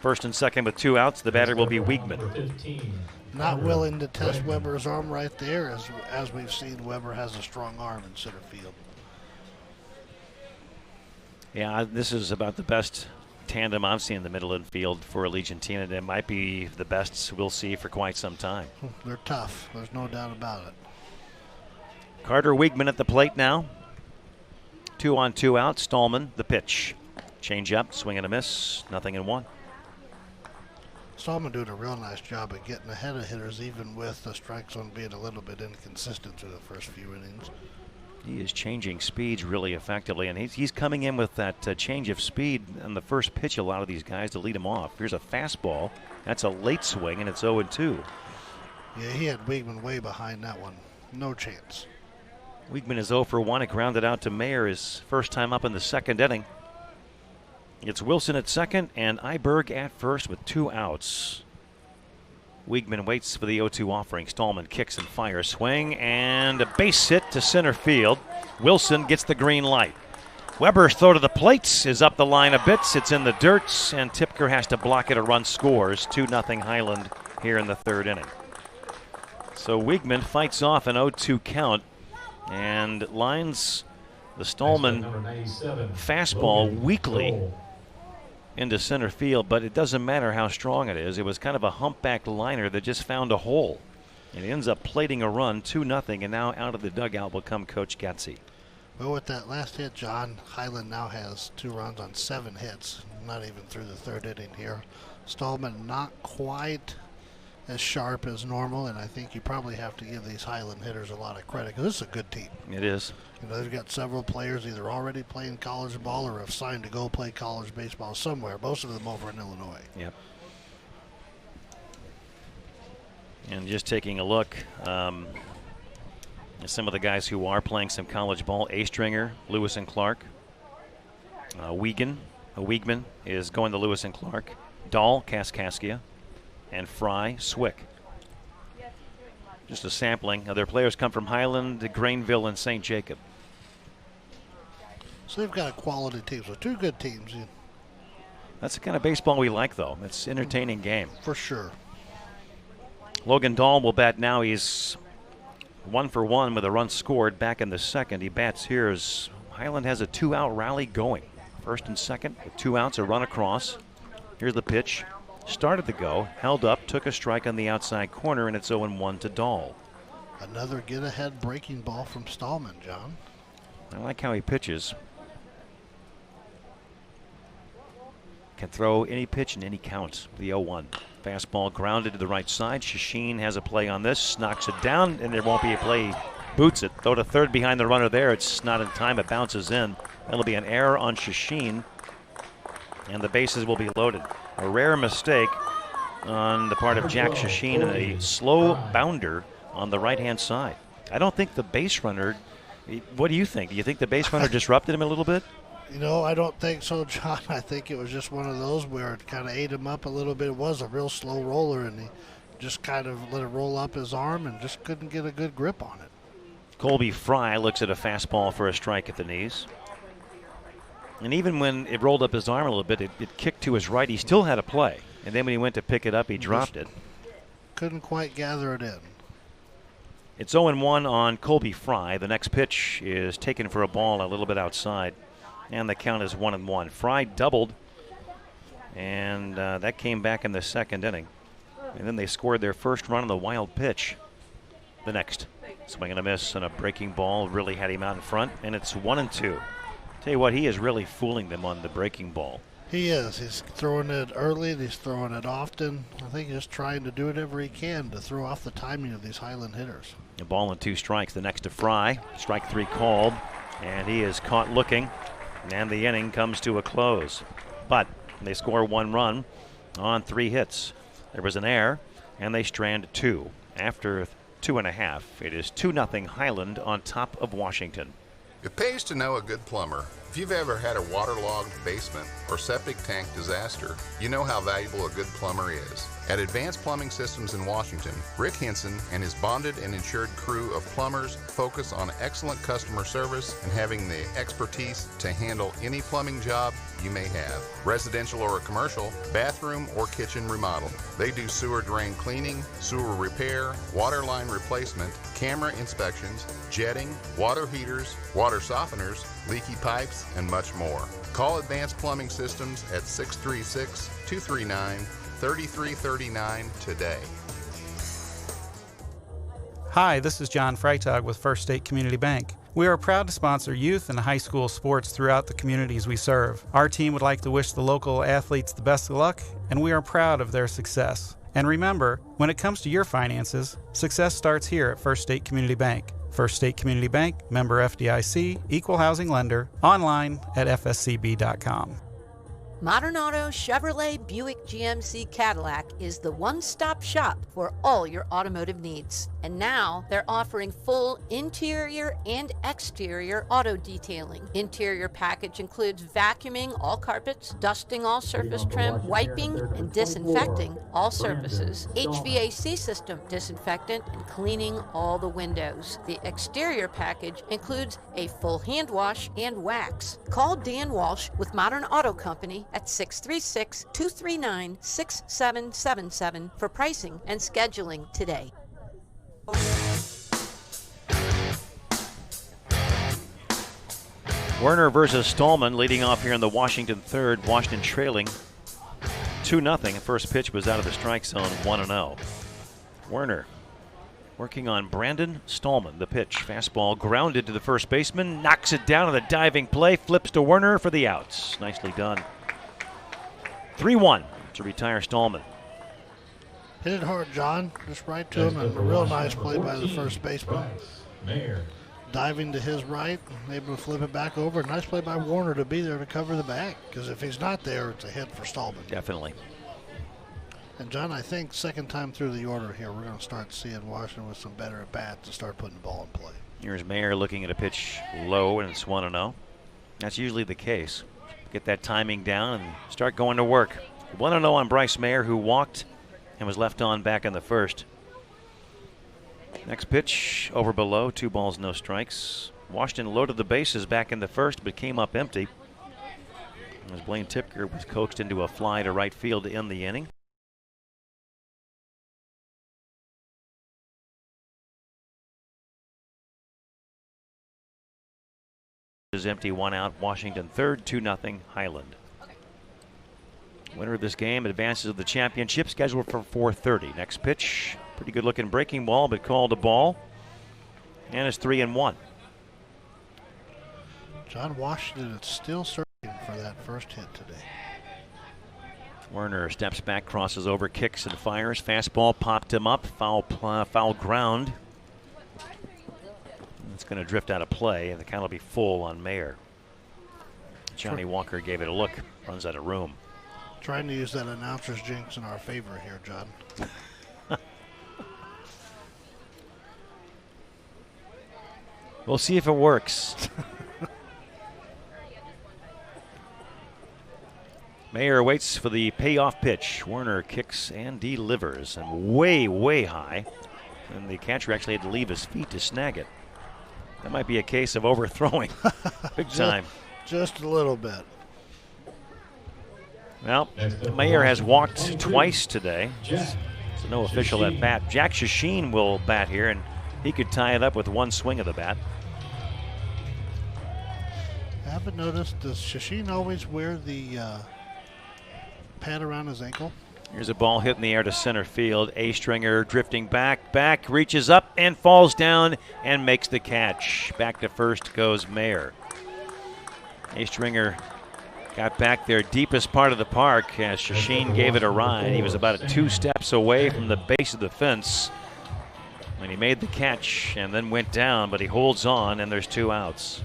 First and second with 2 outs. The batter will be Wiegman. Not willing to test Weber's arm right there, as we've seen. Weber has a strong arm in center field. Yeah, this is about the best tandem I've seen in the middle infield for Allegiantine, and it might be the best we'll see for quite some time. They're tough. There's no doubt about it. Carter Wiegman at the plate now. 2 on 2 out. Stallman, the pitch. Change up, swing and a miss. 0-1. Stallman doing a real nice job of getting ahead of hitters, even with the strike zone being a little bit inconsistent through the first few innings. He is changing speeds really effectively, and he's coming in with that change of speed on the first pitch, a lot of these guys, to lead him off. Here's a fastball. That's a late swing, and it's 0-2. Yeah, he had Wiegman way behind that one. No chance. Wiegman is 0 for 1. It grounded out to Mayer, his first time up in the second inning. It's Wilson at second and Iberg at first with 2 outs. Wiegman waits for the 0-2 offering. Stallman kicks and fires. Swing and a base hit to center field. Wilson gets the green light. Weber's throw to the plates is up the line a bit. It's in the dirt, and Tipker has to block it. A run scores. 2-0 Highland here in the third inning. So Wiegman fights off an 0-2 count and lines the Stallman fastball weakly into center field, but it doesn't matter how strong it is. It was kind of a humpback liner that just found a hole. And it ends up plating a run, 2-0, and now out of the dugout will come Coach Gatsy. Well, with that last hit, John, Highland now has 2 runs on 7 hits, not even through the third inning here. Stallman not quite as sharp as normal, and I think you probably have to give these Highland hitters a lot of credit, because this is a good team. It is. You know, they've got several players either already playing college ball or have signed to go play college baseball somewhere, most of them over in Illinois. Yep. And just taking a look, at some of the guys who are playing some college ball: A-Stringer, Lewis and Clark. Wiegman is going to Lewis and Clark. Dahl, Kaskaskia, and Fry, Swick. Just a sampling. Their players come from Highland, Grainville, and St. Jacob. So they've got a quality team. So 2 good teams. That's the kind of baseball we like, though. It's an entertaining game. For sure. Logan Dahl will bat now. He's 1 for 1 with a run scored back in the second. He bats here as Highland has a 2-out rally going. First and second with 2 outs, a run across. Here's the pitch. Started to go, held up, took a strike on the outside corner, and it's 0-1 to Dahl. Another get-ahead breaking ball from Stallman, John. I like how he pitches. Can throw any pitch in any count. The 0-1. Fastball grounded to the right side. Shashin has a play on this, knocks it down, and there won't be a play. Boots it. Throw to third behind the runner there. It's not in time. It bounces in. That'll be an error on Shashin, and the bases will be loaded. A rare mistake on the part of Jack Shashin and a slow bounder on the right-hand side. I don't think the base runner, what do you think? Do you think the base runner disrupted him a little bit? You know, I don't think so, John. I think it was just one of those where it kind of ate him up a little bit. It was a real slow roller, and he just kind of let it roll up his arm and just couldn't get a good grip on it. Colby Fry looks at a fastball for a strike at the knees. And even when it rolled up his arm a little bit, it kicked to his right. He still had a play. And then when he went to pick it up, he dropped it. Couldn't quite gather it in. It's 0-1 on Colby Fry. The next pitch is taken for a ball a little bit outside. And the count is 1-1. Fry doubled. And that came back in the second inning. And then they scored their first run on the wild pitch. The next. Swing and a miss and a breaking ball really had him out in front. And it's 1-2. Tell you what, he is really fooling them on the breaking ball. He is. He's throwing it early and he's throwing it often. I think he's just trying to do whatever he can to throw off the timing of these Highland hitters. A ball and 2 strikes. The next to Fry. Strike 3 called. And he is caught looking. And the inning comes to a close. But they score 1 run on 3 hits. There was an error, and they strand 2. After 2.5, it is 2-0 Highland on top of Washington. It pays to know a good plumber. If you've ever had a waterlogged basement or septic tank disaster, you know how valuable a good plumber is. At Advanced Plumbing Systems in Washington, Rick Henson and his bonded and insured crew of plumbers focus on excellent customer service and having the expertise to handle any plumbing job you may have. Residential or commercial, bathroom or kitchen remodel. They do sewer drain cleaning, sewer repair, water line replacement, camera inspections, jetting, water heaters, water softeners, leaky pipes, and much more. Call Advanced Plumbing Systems at 636-239-3339 today. Hi, this is John Freitag with First State Community Bank. We are proud to sponsor youth and high school sports throughout the communities we serve. Our team would like to wish the local athletes the best of luck, and we are proud of their success. And remember, when it comes to your finances, success starts here at First State Community Bank. First State Community Bank, member FDIC, equal housing lender, online at fscb.com. Modern Auto Chevrolet Buick GMC Cadillac is the one-stop shop for all your automotive needs. And now they're offering full interior and exterior auto detailing. Interior package includes vacuuming all carpets, dusting all surface trim, wiping and disinfecting all surfaces, HVAC system disinfectant, and cleaning all the windows. The exterior package includes a full hand wash and wax. Call Dan Walsh with Modern Auto Company at 636-239-6777 for pricing and scheduling today. Werner versus Stallman leading off here in the Washington third. Washington trailing 2-0. First pitch was out of the strike zone, 1-0. Werner working on Brandon Stallman. The pitch, fastball grounded to the first baseman, knocks it down on the diving play, flips to Werner for the outs. Nicely done. 3-1 to retire Stallman. Hit it hard, John. Just right to him, and a real nice play by the first baseman. Diving to his right, able to flip it back over. Nice play by Warner to be there to cover the bag, because if he's not there, it's a hit for Stallman. Definitely. And John, I think second time through the order here, we're going to start seeing Washington with some better at bats to start putting the ball in play. Here's Mayer looking at a pitch low, and it's 1-0. That's usually the case. Get that timing down and start going to work. 1-0 on Bryce Mayer, who walked and was left on back in the first. Next pitch, over below, 2 balls, no strikes. Washington loaded the bases back in the first, but came up empty. As Blaine Tipker was coaxed into a fly to right field to end the inning. Is empty, 1 out. Washington third, 2-0 Highland. Winner of this game advances to the championship, scheduled for 4:30. Next pitch, pretty good looking breaking ball, but called a ball. And it's 3-1. John, Washington is still searching for that first hit today. Werner steps back, crosses over, kicks and fires. Fastball popped him up. Foul ground. It's going to drift out of play, and the count will be full on Mayer. Johnny Walker gave it a look, runs out of room. Trying to use that announcer's jinx in our favor here, John. We'll see if it works. Mayer waits for the payoff pitch. Werner kicks and delivers, and way, way high. And the catcher actually had to leave his feet to snag it. That might be a case of overthrowing. Big time. Just a little bit. Well, Mayer has walked twice today. So no official at bat. Jack Shasheen will bat here, and he could tie it up with one swing of the bat. I haven't noticed, does Shasheen always wear the pad around his ankle? Here's a ball hit in the air to center field. A-Stringer drifting back, reaches up and falls down and makes the catch. Back to first goes Mayer. A-Stringer got back there deepest part of the park as Shasheen gave it a ride. He was about 2 steps away from the base of the fence when he made the catch and then went down, but he holds on and there's 2 outs.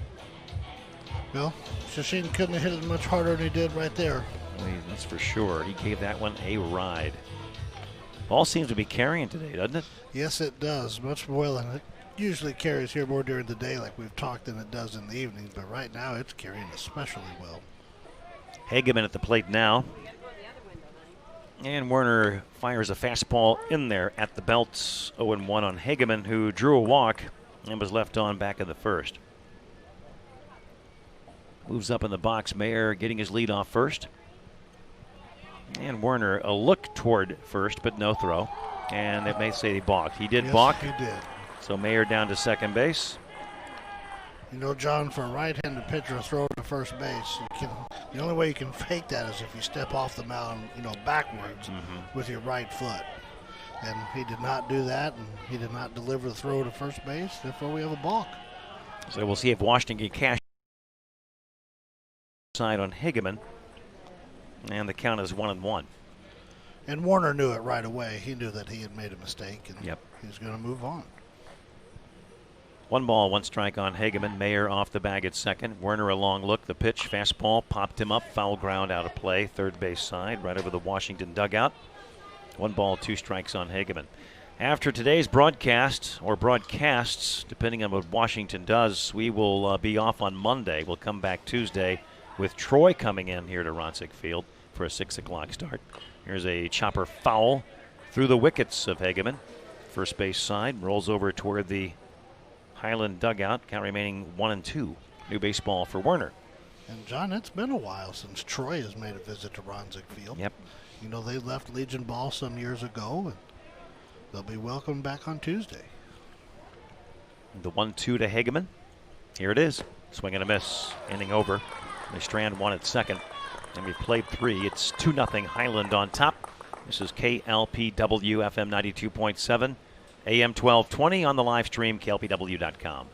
Well, Shasheen couldn't have hit it much harder than he did right there. That's for sure. He gave that one a ride. Ball seems to be carrying today, doesn't it? Yes, it does. Much more than it. Usually carries here more during the day like we've talked than it does in the evening, but right now it's carrying especially well. Hageman at the plate now. And Werner fires a fastball in there at the belt. 0-1 on Hageman, who drew a walk and was left on back in the first. Moves up in the box. Mayer getting his lead off first. And Werner a look toward first, but no throw. And they may say he balked. He did balk. He did. So Mayer down to second base. You know, John, for a right-handed pitcher to throw to first base, the only way you can fake that is if you step off the mound, backwards with your right foot. And he did not do that, and he did not deliver the throw to first base. Therefore, we have a balk. So we'll see if Washington can cash side on Hageman. And the count is 1-1. And Warner knew it right away. He knew that he had made a mistake, and yep. he was going to move on. 1 ball, 1 strike on Hageman. Mayer off the bag at second. Werner a long look. The pitch, fastball, popped him up. Foul ground out of play. Third base side, right over the Washington dugout. 1 ball, 2 strikes on Hageman. After today's broadcast, or broadcasts, depending on what Washington does, we will be off on Monday. We'll come back Tuesday with Troy coming in here to Ronsick Field for a 6 o'clock start. Here's a chopper foul through the wickets of Hageman. First base side, rolls over toward the Highland dugout, count remaining 1-2. New baseball for Werner. And John, it's been a while since Troy has made a visit to Ronsick Field. Yep. You know, they left Legion Ball some years ago, and they'll be welcome back on Tuesday. The 1-2 to Hageman. Here it is. Swing and a miss. Inning over. They strand 1 at second. And we've played 3. It's 2-0 Highland on top. This is KLPW FM 92.7. AM 1220 on the live stream, klpw.com.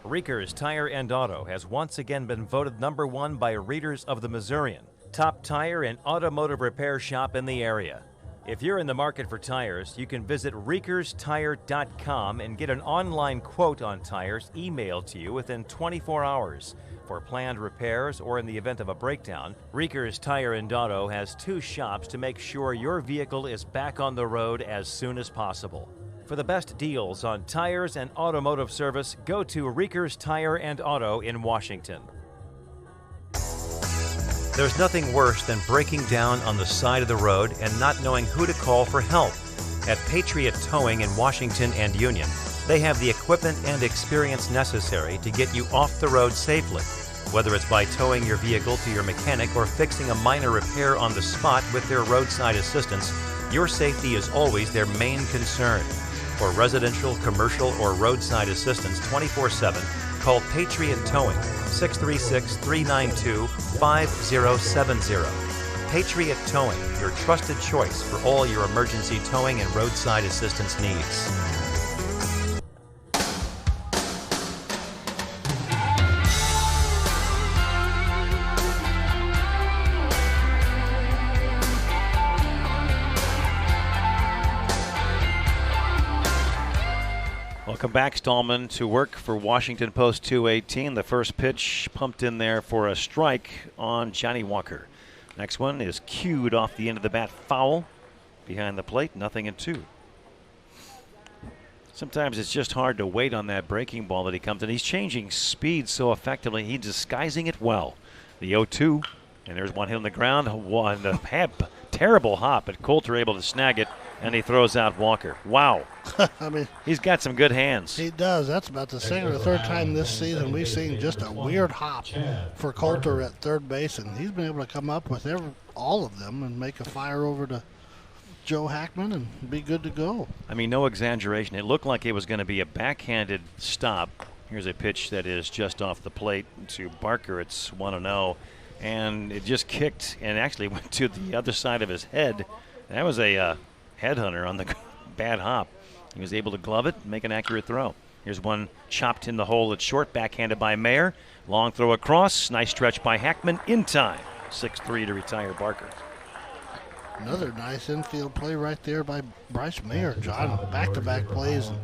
Reekers Tire and Auto has once again been voted #1 by readers of the Missourian. Top tire and automotive repair shop in the area. If you're in the market for tires, you can visit reekerstire.com and get an online quote on tires emailed to you within 24 hours. For planned repairs or in the event of a breakdown, Reekers Tire and Auto has 2 shops to make sure your vehicle is back on the road as soon as possible. For the best deals on tires and automotive service, go to Reekers Tire and Auto in Washington. There's nothing worse than breaking down on the side of the road and not knowing who to call for help. At Patriot Towing in Washington and Union, they have the equipment and experience necessary to get you off the road safely. Whether it's by towing your vehicle to your mechanic or fixing a minor repair on the spot with their roadside assistance, your safety is always their main concern. For residential, commercial, or roadside assistance 24/7, call Patriot Towing, 636-392-5070. Patriot Towing, your trusted choice for all your emergency towing and roadside assistance needs. Welcome back, Stallman, to work for Washington Post 218. The first pitch pumped in there for a strike on Johnny Walker. Next one is cued off the end of the bat, foul behind the plate, 0-2. Sometimes it's just hard to wait on that breaking ball that he comes in. He's changing speed so effectively. He's disguising it well. The 0-2, and there's one hit on the ground. One terrible hop, but Coulter able to snag it, and he throws out Walker. Wow. I mean, he's got some good hands. He does. That's about the second or third time this season we've seen just a weird hop for Coulter at third base, and he's been able to come up with all of them and make a fire over to Joe Hackman and be good to go. I mean, no exaggeration. It looked like it was going to be a backhanded stop. Here's a pitch that is just off the plate to Barker. It's 1-0, and it just kicked and actually went to the other side of his head. That was a headhunter on the bad hop. He was able to glove it and make an accurate throw. Here's one chopped in the hole at short, backhanded by Mayer. Long throw across. Nice stretch by Hackman in time. 6-3 to retire Barker. Another nice infield play right there by Bryce Mayer, John. Back-to-back plays. And,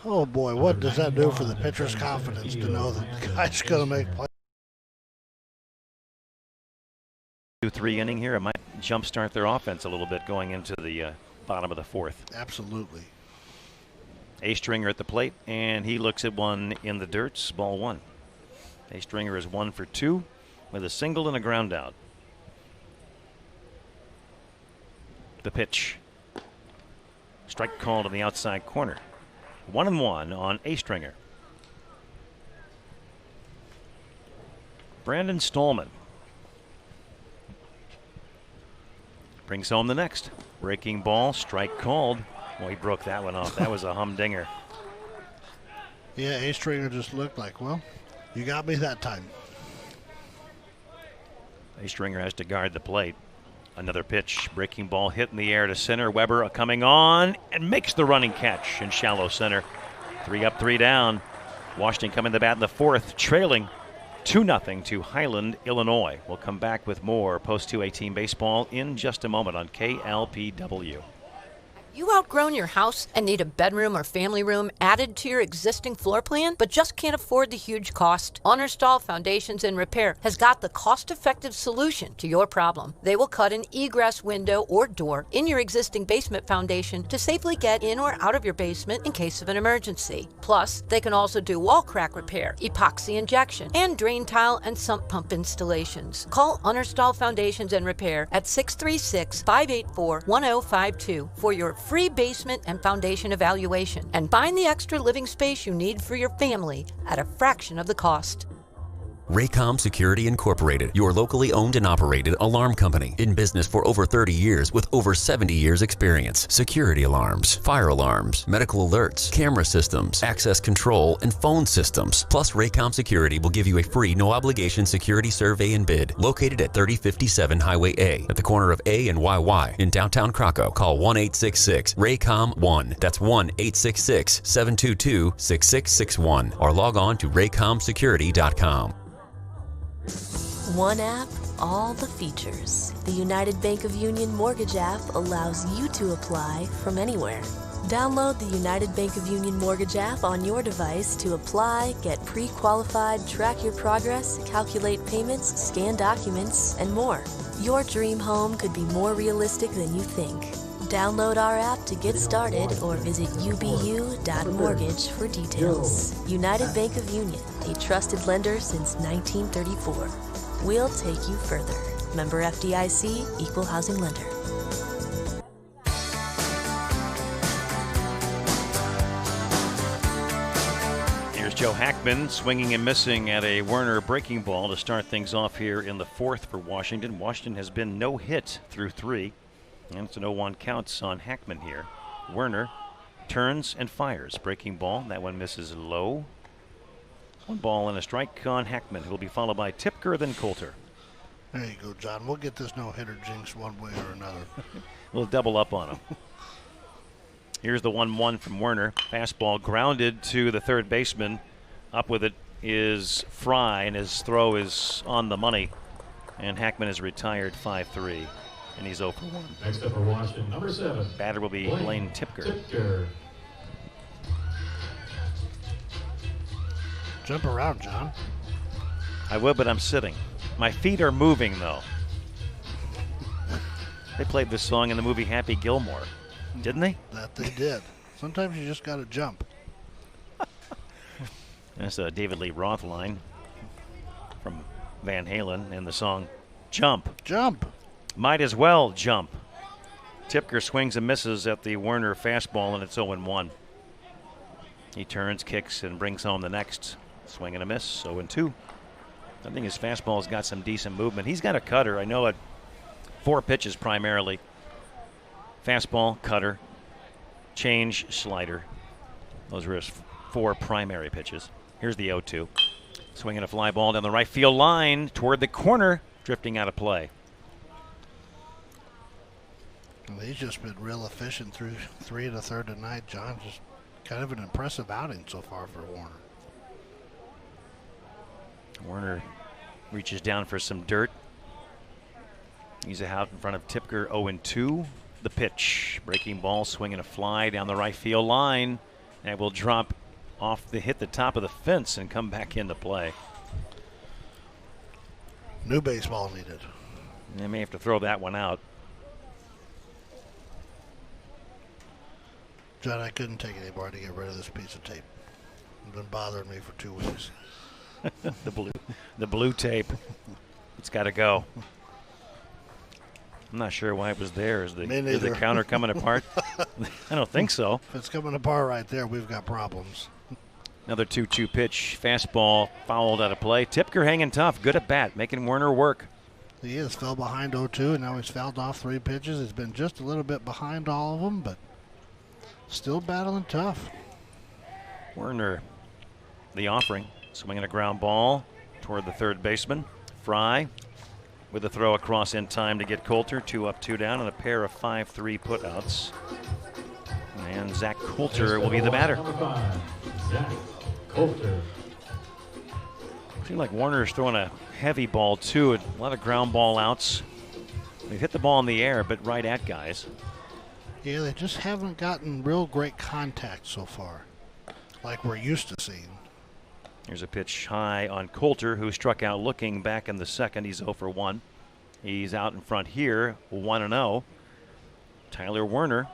oh, boy, what does that do for the pitcher's confidence to know that the guy's going to make plays? 2-3 inning here. It might jumpstart their offense a little bit going into the bottom of the fourth. Absolutely. A Stringer at the plate, and he looks at one in the dirt. Ball one. A Stringer is 1 for 2 with a single and a ground out. The pitch. Strike called in the outside corner. 1-1 on A Stringer. Brandon Stallman brings home the next. Breaking ball, strike called. Well, he broke that one off. That was a humdinger. Yeah, A Stringer just looked like, well, you got me that time. A Stringer has to guard the plate. Another pitch. Breaking ball hit in the air to center. Weber coming on and makes the running catch in shallow center. 3 up, 3 down. Washington coming to bat in the fourth, trailing 2-0 to Highland, Illinois. We'll come back with more Post 2A team baseball in just a moment on KLPW. You outgrown your house and need a bedroom or family room added to your existing floor plan, but just can't afford the huge cost? Honorstall Foundations and Repair has got the cost-effective solution to your problem. They will cut an egress window or door in your existing basement foundation to safely get in or out of your basement in case of an emergency. Plus, they can also do wall crack repair, epoxy injection, and drain tile and sump pump installations. Call Honorstall Foundations and Repair at 636-584-1052 for your free basement and foundation evaluation, and find the extra living space you need for your family at a fraction of the cost. Raycom Security Incorporated, your locally owned and operated alarm company. In business for over 30 years with over 70 years experience. Security alarms, fire alarms, medical alerts, camera systems, access control, and phone systems. Plus, Raycom Security will give you a free no-obligation security survey and bid. Located at 3057 Highway A, at the corner of A and YY in downtown Krakow. Call 1-866-RAYCOM-1. That's 1-866-722-6661. Or log on to raycomsecurity.com. One app, all the features. The United Bank of Union Mortgage app allows you to apply from anywhere. Download the United Bank of Union Mortgage app on your device to apply, get pre-qualified, track your progress, calculate payments, scan documents, and more. Your dream home could be more realistic than you think. Download our app to get started or visit ubu.mortgage for details. United Bank of Union, a trusted lender since 1934. We'll take you further. Member FDIC, Equal Housing Lender. Here's Joe Hackman swinging and missing at a Werner breaking ball to start things off here in the fourth for Washington. Washington has been no hit through 3. And it's an 0-1 counts on Hackman here. Werner turns and fires. Breaking ball. That one misses low. 1 ball and a strike on Hackman, who will be followed by Tipker, then Coulter. There you go, John. We'll get this no-hitter jinx one way or another. We'll double up on him. Here's the 1-1 from Werner. Fastball grounded to the third baseman. Up with it is Fry, and his throw is on the money. And Hackman is retired 5-3. And he's 0 for 1. Next up for Washington, number 7. Batter will be Blaine Tipker. Jump around, John. I would, but I'm sitting. My feet are moving, though. They played this song in the movie Happy Gilmore, didn't they? That they did. Sometimes you just got to jump. That's a David Lee Roth line from Van Halen in the song Jump. Jump. Might as well jump. Tipker swings and misses at the Werner fastball, and it's 0-1. He turns, kicks, and brings home the next. Swing and a miss, 0-2. I think his fastball's got some decent movement. He's got a cutter. I know it. 4 pitches primarily. Fastball, cutter, change, slider. Those are his 4 primary pitches. Here's the 0-2. Swinging a fly ball down the right field line toward the corner, drifting out of play. Well, he's just been real efficient through 3 1/3 tonight, John. Just kind of an impressive outing so far for Werner. Werner reaches down for some dirt. He's out in front of Tipker, 0-2. The pitch, breaking ball, swinging a fly down the right field line. That will drop off hit the top of the fence and come back into play. New baseball needed. They may have to throw that one out. John, I couldn't take it anymore to get rid of this piece of tape. It's been bothering me for 2 weeks. the blue tape. It's got to go. I'm not sure why it was there. Is the counter coming apart? I don't think so. If it's coming apart right there, we've got problems. Another 2-2 pitch. Fastball fouled out of play. Tipker hanging tough. Good at bat. Making Werner work. He is. Fell behind 0-2, and now he's fouled off 3 pitches. He's been just a little bit behind all of them, but still battling tough. Werner, the offering. Swinging a ground ball toward the third baseman. Fry with a throw across in time to get Coulter. 2 up, 2 down, and a pair of 5-3 putouts. And Zach Coulter will be the batter. Number 5, Zach Coulter. Seems like Warner's throwing a heavy ball too. A lot of ground ball outs. They've hit the ball in the air, but right at guys. Yeah, they just haven't gotten real great contact so far, like we're used to seeing. Here's a pitch high on Coulter, who struck out looking back in the second. He's 0 for 1. He's out in front here, 1-0. Tyler Werner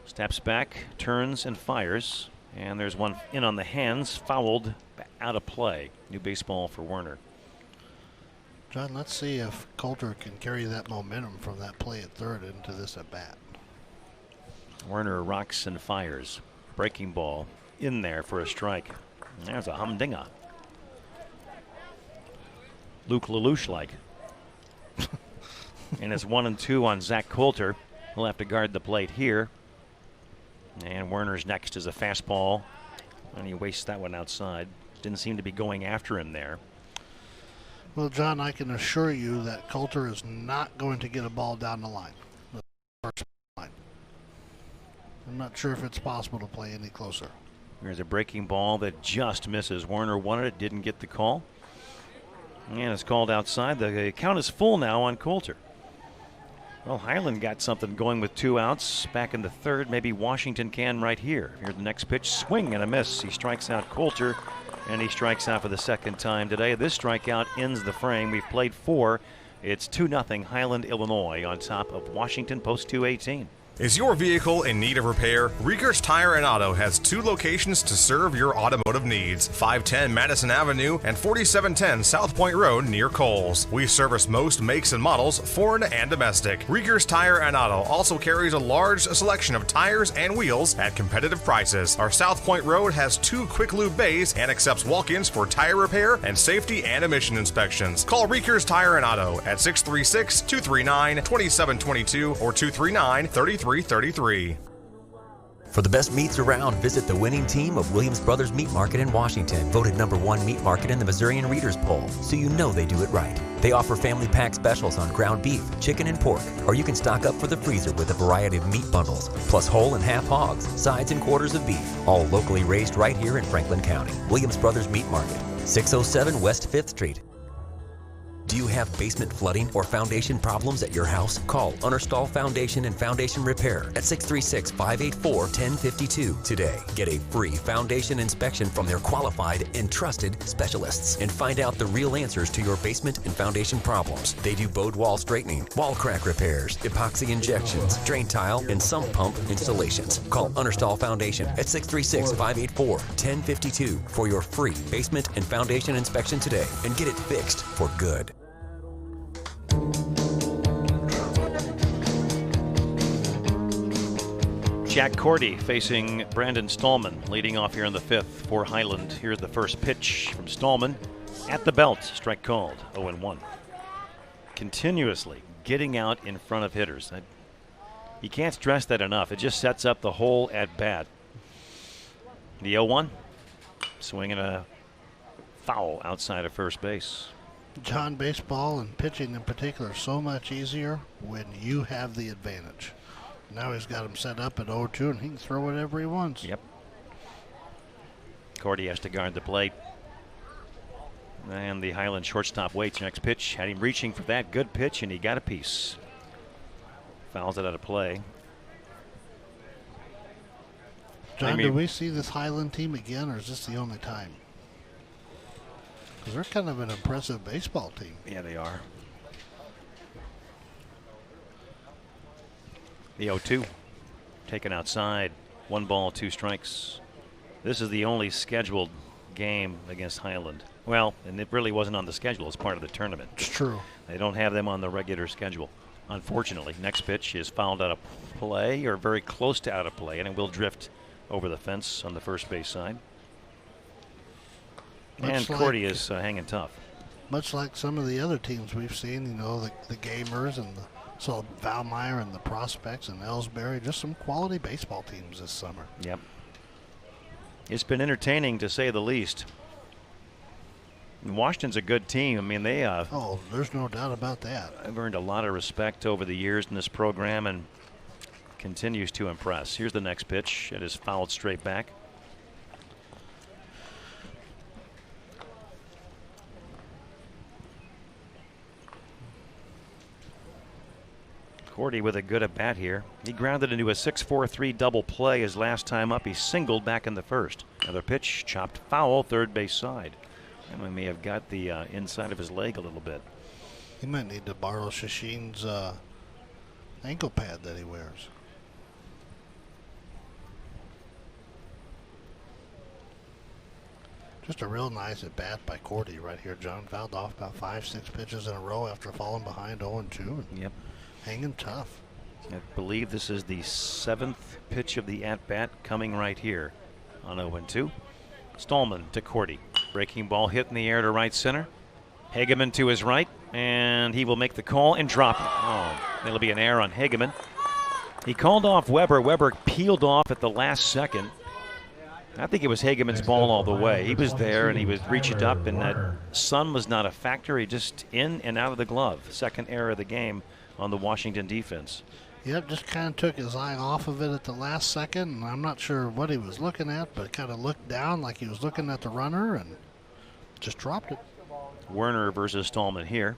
steps back, turns, and fires. And there's one in on the hands, fouled, out of play. New baseball for Werner. John, let's see if Coulter can carry that momentum from that play at third into this at bat. Werner rocks and fires. Breaking ball in there for a strike. There's a humdinger. Luke Lelouch-like. And it's 1-2 on Zach Coulter. He'll have to guard the plate here. And Werner's next is a fastball. And he wastes that one outside. Didn't seem to be going after him there. Well, John, I can assure you that Coulter is not going to get a ball down the line. The first line. I'm not sure if it's possible to play any closer. There's a breaking ball that just misses. Werner wanted it, didn't get the call. And it's called outside. The count is full now on Coulter. Well, Highland got something going with 2 outs back in the third. Maybe Washington can right here. Here's the next pitch. Swing and a miss. He strikes out Coulter, and he strikes out for the second time today. This strikeout ends the frame. We've played 4. It's 2-0 Highland, Illinois on top of Washington Post 218. Is your vehicle in need of repair? Riegers Tire and Auto has 2 locations to serve your automotive needs. 510 Madison Avenue and 4710 South Point Road near Kohl's. We service most makes and models, foreign and domestic. Riegers Tire and Auto also carries a large selection of tires and wheels at competitive prices. Our South Point Road has 2 quick lube bays and accepts walk-ins for tire repair and safety and emission inspections. Call Riegers Tire and Auto at 636-239-2722 or 239-3333. For the best meats around, visit the winning team of Williams Brothers Meat Market in Washington, voted #1 meat market in the Missourian Readers Poll, so you know they do it right. They offer family pack specials on ground beef, chicken, and pork, or you can stock up for the freezer with a variety of meat bundles, plus whole and half hogs, sides, and quarters of beef, all locally raised right here in Franklin County. Williams Brothers Meat Market, 607 West 5th Street. Do you have basement flooding or foundation problems at your house? Call Understall Foundation and Foundation Repair at 636-584-1052 today. Get a free foundation inspection from their qualified and trusted specialists and find out the real answers to your basement and foundation problems. They do bowed wall straightening, wall crack repairs, epoxy injections, drain tile, and sump pump installations. Call Understall Foundation at 636-584-1052 for your free basement and foundation inspection today and get it fixed for good. Jack Cordy facing Brandon Stallman, leading off here in the 5th for Highland. Here's the first pitch from Stallman at the belt. Strike called, 0-1. Continuously getting out in front of hitters. You can't stress that enough. It just sets up the whole at bat. The 0-1, swinging a foul outside of first base. John, baseball and pitching in particular is so much easier when you have the advantage. Now he's got him set up at 0-2, and he can throw whatever he wants. Yep. Cordy has to guard the plate. And the Highland shortstop waits. Next pitch had him reaching for that good pitch, and he got a piece. Fouls it out of play. John, do we see this Highland team again, or is this the only time? Because they're kind of an impressive baseball team. Yeah, they are. The 0-2 taken outside. 1 ball, 2 strikes. This is the only scheduled game against Highland. Well, and it really wasn't on the schedule as part of the tournament. It's true. They don't have them on the regular schedule, unfortunately. Next pitch is fouled out of play, or very close to out of play, and it will drift over the fence on the first base side. And Cordy is hanging tough. Much like some of the other teams we've seen, you know, the Gamers and so Valmeyer and the Prospects and Ellsbury, just some quality baseball teams this summer. Yep. It's been entertaining, to say the least. And Washington's a good team. I mean, they oh, there's no doubt about that. I've earned a lot of respect over the years in this program and continues to impress. Here's the next pitch. It is fouled straight back. Cordy with a good at bat here. He grounded into a 6-4-3 double play his last time up. He singled back in the first. Another pitch, chopped foul, third base side. And we may have got the inside of his leg a little bit. He might need to borrow Shashin's ankle pad that he wears. Just a real nice at bat by Cordy right here, John. Fouled off about 5-6 pitches in a row after falling behind 0-2. Yep. Hanging tough. I believe this is the 7th pitch of the at-bat coming right here on 0-2. Stallman to Cordy. Breaking ball hit in the air to right center. Hageman to his right, and he will make the call and drop it. Oh, it'll be an error on Hageman. He called off Weber. Weber peeled off at the last second. I think it was Hageman's ball all the way. He was there, and he was reaching up, and that sun was not a factor. He just in and out of the glove. Second error of the game on the Washington defense. Yep, just kind of took his eye off of it at the last second, and I'm not sure what he was looking at, but kind of looked down like he was looking at the runner and just dropped it. Werner versus Stallman here.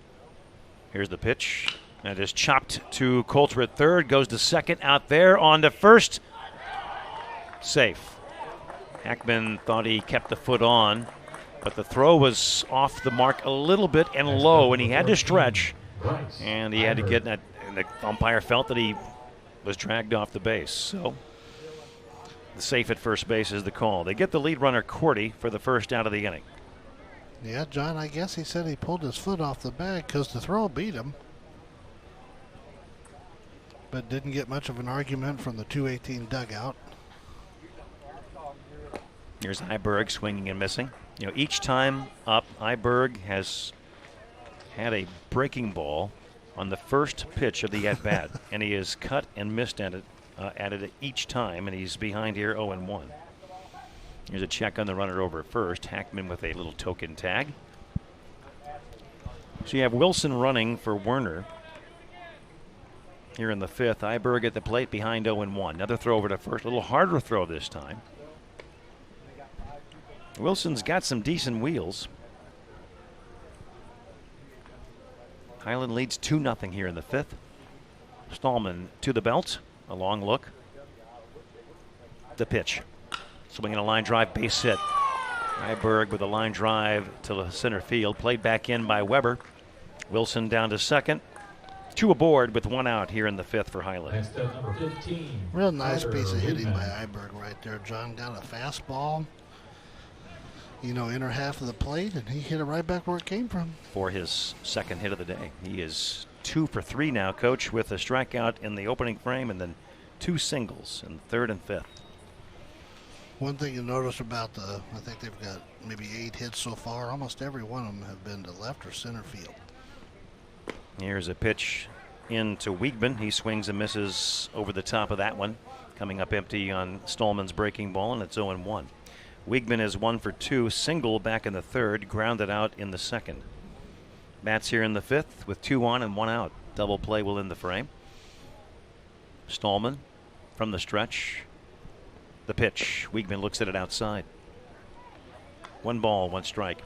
Here's the pitch. That is chopped to Coulter at third, goes to second, out there, on to first. Safe. Hackman thought he kept the foot on, but the throw was off the mark a little bit and low, and he had to stretch. And he had to get that, and the umpire felt that he was dragged off the base. So the safe at first base is the call. They get the lead runner, Cordy, for the first out of the inning. Yeah, John, I guess he said he pulled his foot off the bag because the throw beat him. But didn't get much of an argument from the 218 dugout. Here's Iberg swinging and missing. You know, each time up, Iberg has had a breaking ball on the first pitch of the at-bat, and he has cut and missed at it each time, and he's behind here 0-1. Here's a check on the runner over at first. Hackman with a little token tag. So you have Wilson running for Werner here in the 5th. Iberg at the plate behind 0-1. Another throw over to first, a little harder throw this time. Wilson's got some decent wheels. Highland leads 2-0 here in the 5th. Stallman to the belt. A long look. The pitch. Swinging a line drive, base hit. Iberg with a line drive to the center field. Played back in by Weber. Wilson down to second. 2 aboard with 1 out here in the 5th for Highland. Real nice piece of hitting by Iberg right there, John. Got a fastball, you know, inner half of the plate, and he hit it right back where it came from. For his second hit of the day. He is 2 for 3 now, Coach, with a strikeout in the opening frame and then 2 singles in 3rd and 5th. One thing you notice about I think they've got maybe 8 hits so far. Almost every one of them have been to left or center field. Here's a pitch into Wiegman. He swings and misses over the top of that one. Coming up empty on Stallman's breaking ball, and it's 0-1. Wiegman is 1 for 2, single back in the 3rd, grounded out in the 2nd. Bats here in the 5th with 2 on and 1 out. Double play will end the frame. Stallman from the stretch. The pitch. Wiegman looks at it outside. 1 ball, 1 strike.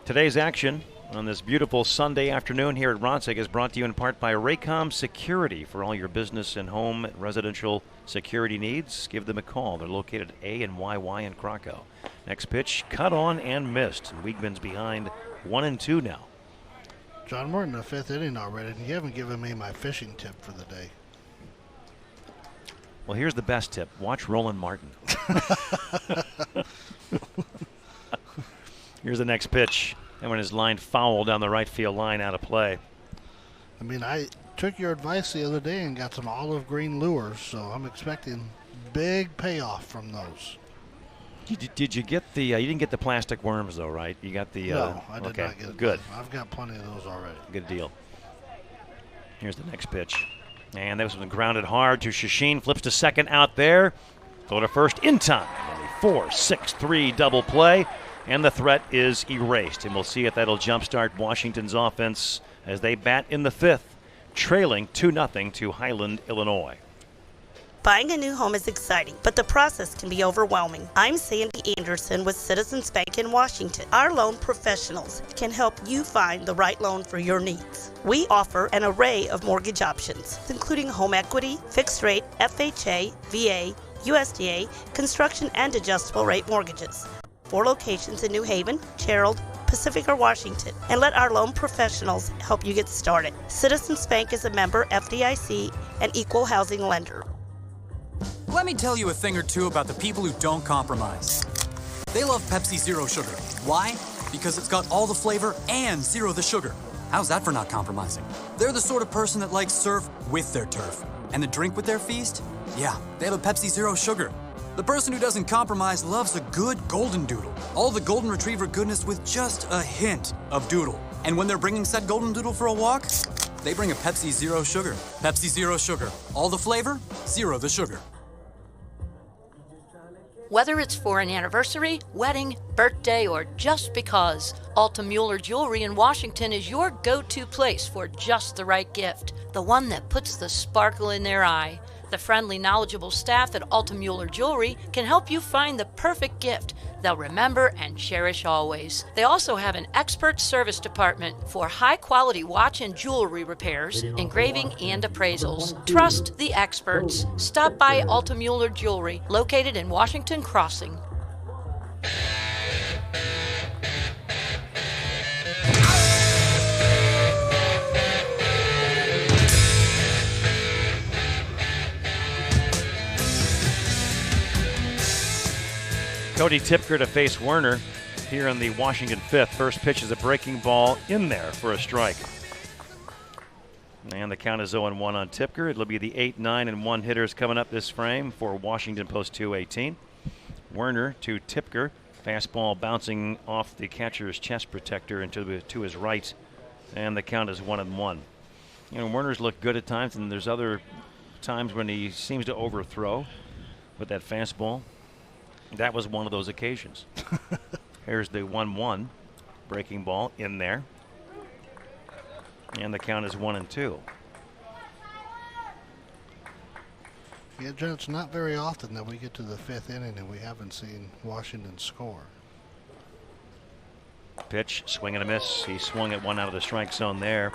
Today's action on this beautiful Sunday afternoon here at Ronzig is brought to you in part by Raycom Security. For all your business and home residential security needs, give them a call. They're located at A and YY in Krakow. Next pitch, cut on and missed. Wiegman's behind 1-2 now. John, we're in the 5th inning already, and you haven't given me my fishing tip for the day. Well, here's the best tip. Watch Roland Martin. Here's the next pitch. And when his line foul down the right field line, out of play. I mean, I took your advice the other day and got some olive green lures, so I'm expecting big payoff from those. Did you get the? You didn't get the plastic worms though, right? You got the. No, I did not get it. Good. I've got plenty of those already. Good deal. Here's the next pitch, and that was grounded hard to Shashin. Flips to second out there. Go to first in time. 4-6-3 double play, and the threat is erased. And we'll see if that'll jumpstart Washington's offense as they bat in the fifth, trailing 2-0 to Highland, Illinois. Buying a new home is exciting, but the process can be overwhelming. I'm Sandy Anderson with Citizens Bank in Washington. Our loan professionals can help you find the right loan for your needs. We offer an array of mortgage options, including home equity, fixed rate, FHA, VA, USDA, construction, and adjustable rate mortgages. 4 locations in New Haven, Gerald, Pacific, or Washington, and let our loan professionals help you get started. Citizens Bank is a member FDIC and equal housing lender. Let me tell you a thing or two about the people who don't compromise. They love Pepsi Zero Sugar. Why? Because it's got all the flavor and zero the sugar. How's that for not compromising? They're the sort of person that likes surf with their turf. And the drink with their feast? Yeah, they have a Pepsi Zero Sugar. The person who doesn't compromise loves a good golden doodle. All the golden retriever goodness with just a hint of doodle. And when they're bringing said golden doodle for a walk, they bring a Pepsi Zero Sugar. Pepsi Zero Sugar. All the flavor, zero the sugar. Whether it's for an anniversary, wedding, birthday, or just because, Alta Mueller Jewelry in Washington is your go-to place for just the right gift. The one that puts the sparkle in their eye. The friendly, knowledgeable staff at Alta Mueller Jewelry can help you find the perfect gift they'll remember and cherish always. They also have an expert service department for high-quality watch and jewelry repairs, engraving, and appraisals. Trust the experts. Stop by Alta Mueller Jewelry, located in Washington Crossing. Cody Tipker to face Werner here in the Washington fifth. First pitch is a breaking ball in there for a strike. And the count is 0-1 on Tipker. It'll be the 8-9-1 hitters coming up this frame for Washington Post 218. Werner to Tipker. Fastball bouncing off the catcher's chest protector to his right. And the count is 1-1. You know, Werner's looked good at times, and there's other times when he seems to overthrow with that fastball. That was one of those occasions. Here's the 1-1 breaking ball in there. And the count is 1-2. Yeah, John, it's not very often that we get to the fifth inning and we haven't seen Washington score. Pitch, swing and a miss. He swung at one out of the strike zone there.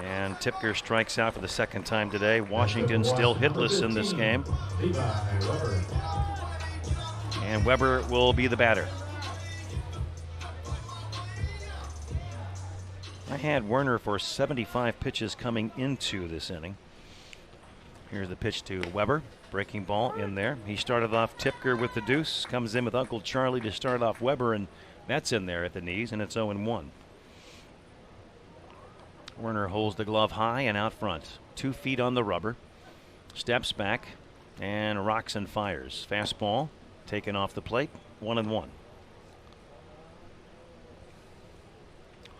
And Tipker strikes out for the second time today. Washington still hitless in this game. And Weber will be the batter. I had Werner for 75 pitches coming into this inning. Here's the pitch to Weber. Breaking ball in there. He started off Tipker with the deuce. Comes in with Uncle Charlie to start off Weber, and that's in there at the knees, and it's 0-1. Werner holds the glove high and out front. 2 feet on the rubber. Steps back and rocks and fires. Fastball taken off the plate, 1-1.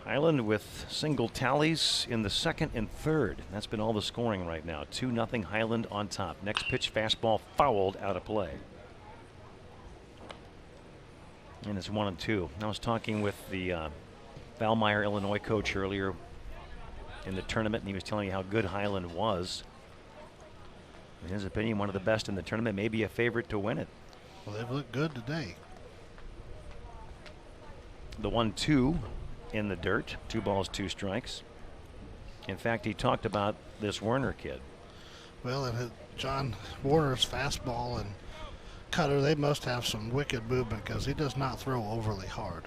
Highland with single tallies in the second and third. That's been all the scoring right now. 2-0 Highland on top. Next pitch, fastball fouled out of play. And it's 1-2. I was talking with the Valmeyer, Illinois coach earlier in the tournament, and he was telling you how good Highland was. In his opinion, one of the best in the tournament, maybe a favorite to win it. Well, they've looked good today. The 1-2 in the dirt. 2 balls, 2 strikes. In fact, he talked about this Werner kid. Well, and John Warner's fastball and cutter, they must have some wicked movement because he does not throw overly hard.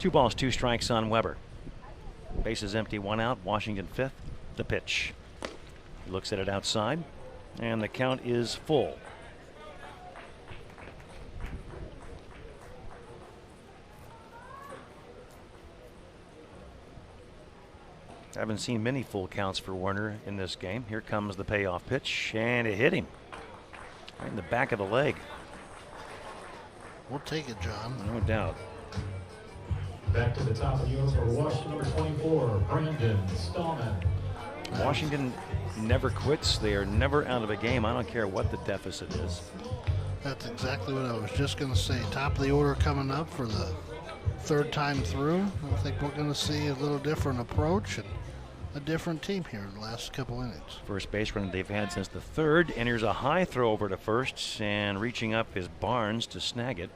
2 balls, 2 strikes on Weber. Bases empty, 1 out. Washington fifth. The pitch. He looks at it outside, and the count is full. Haven't seen many full counts for Werner in this game. Here comes the payoff pitch, and it hit him right in the back of the leg. We'll take it, John. No doubt. Back to the top of the order for Washington, number 24, Brandon Stallman. Washington never quits. They are never out of a game. I don't care what the deficit is. That's exactly what I was just going to say. Top of the order coming up for the third time through. I think we're going to see a little different approach and a different team here in the last couple innings. First base run they've had since the third, and here's a high throw over to first, and reaching up is Barnes to snag it.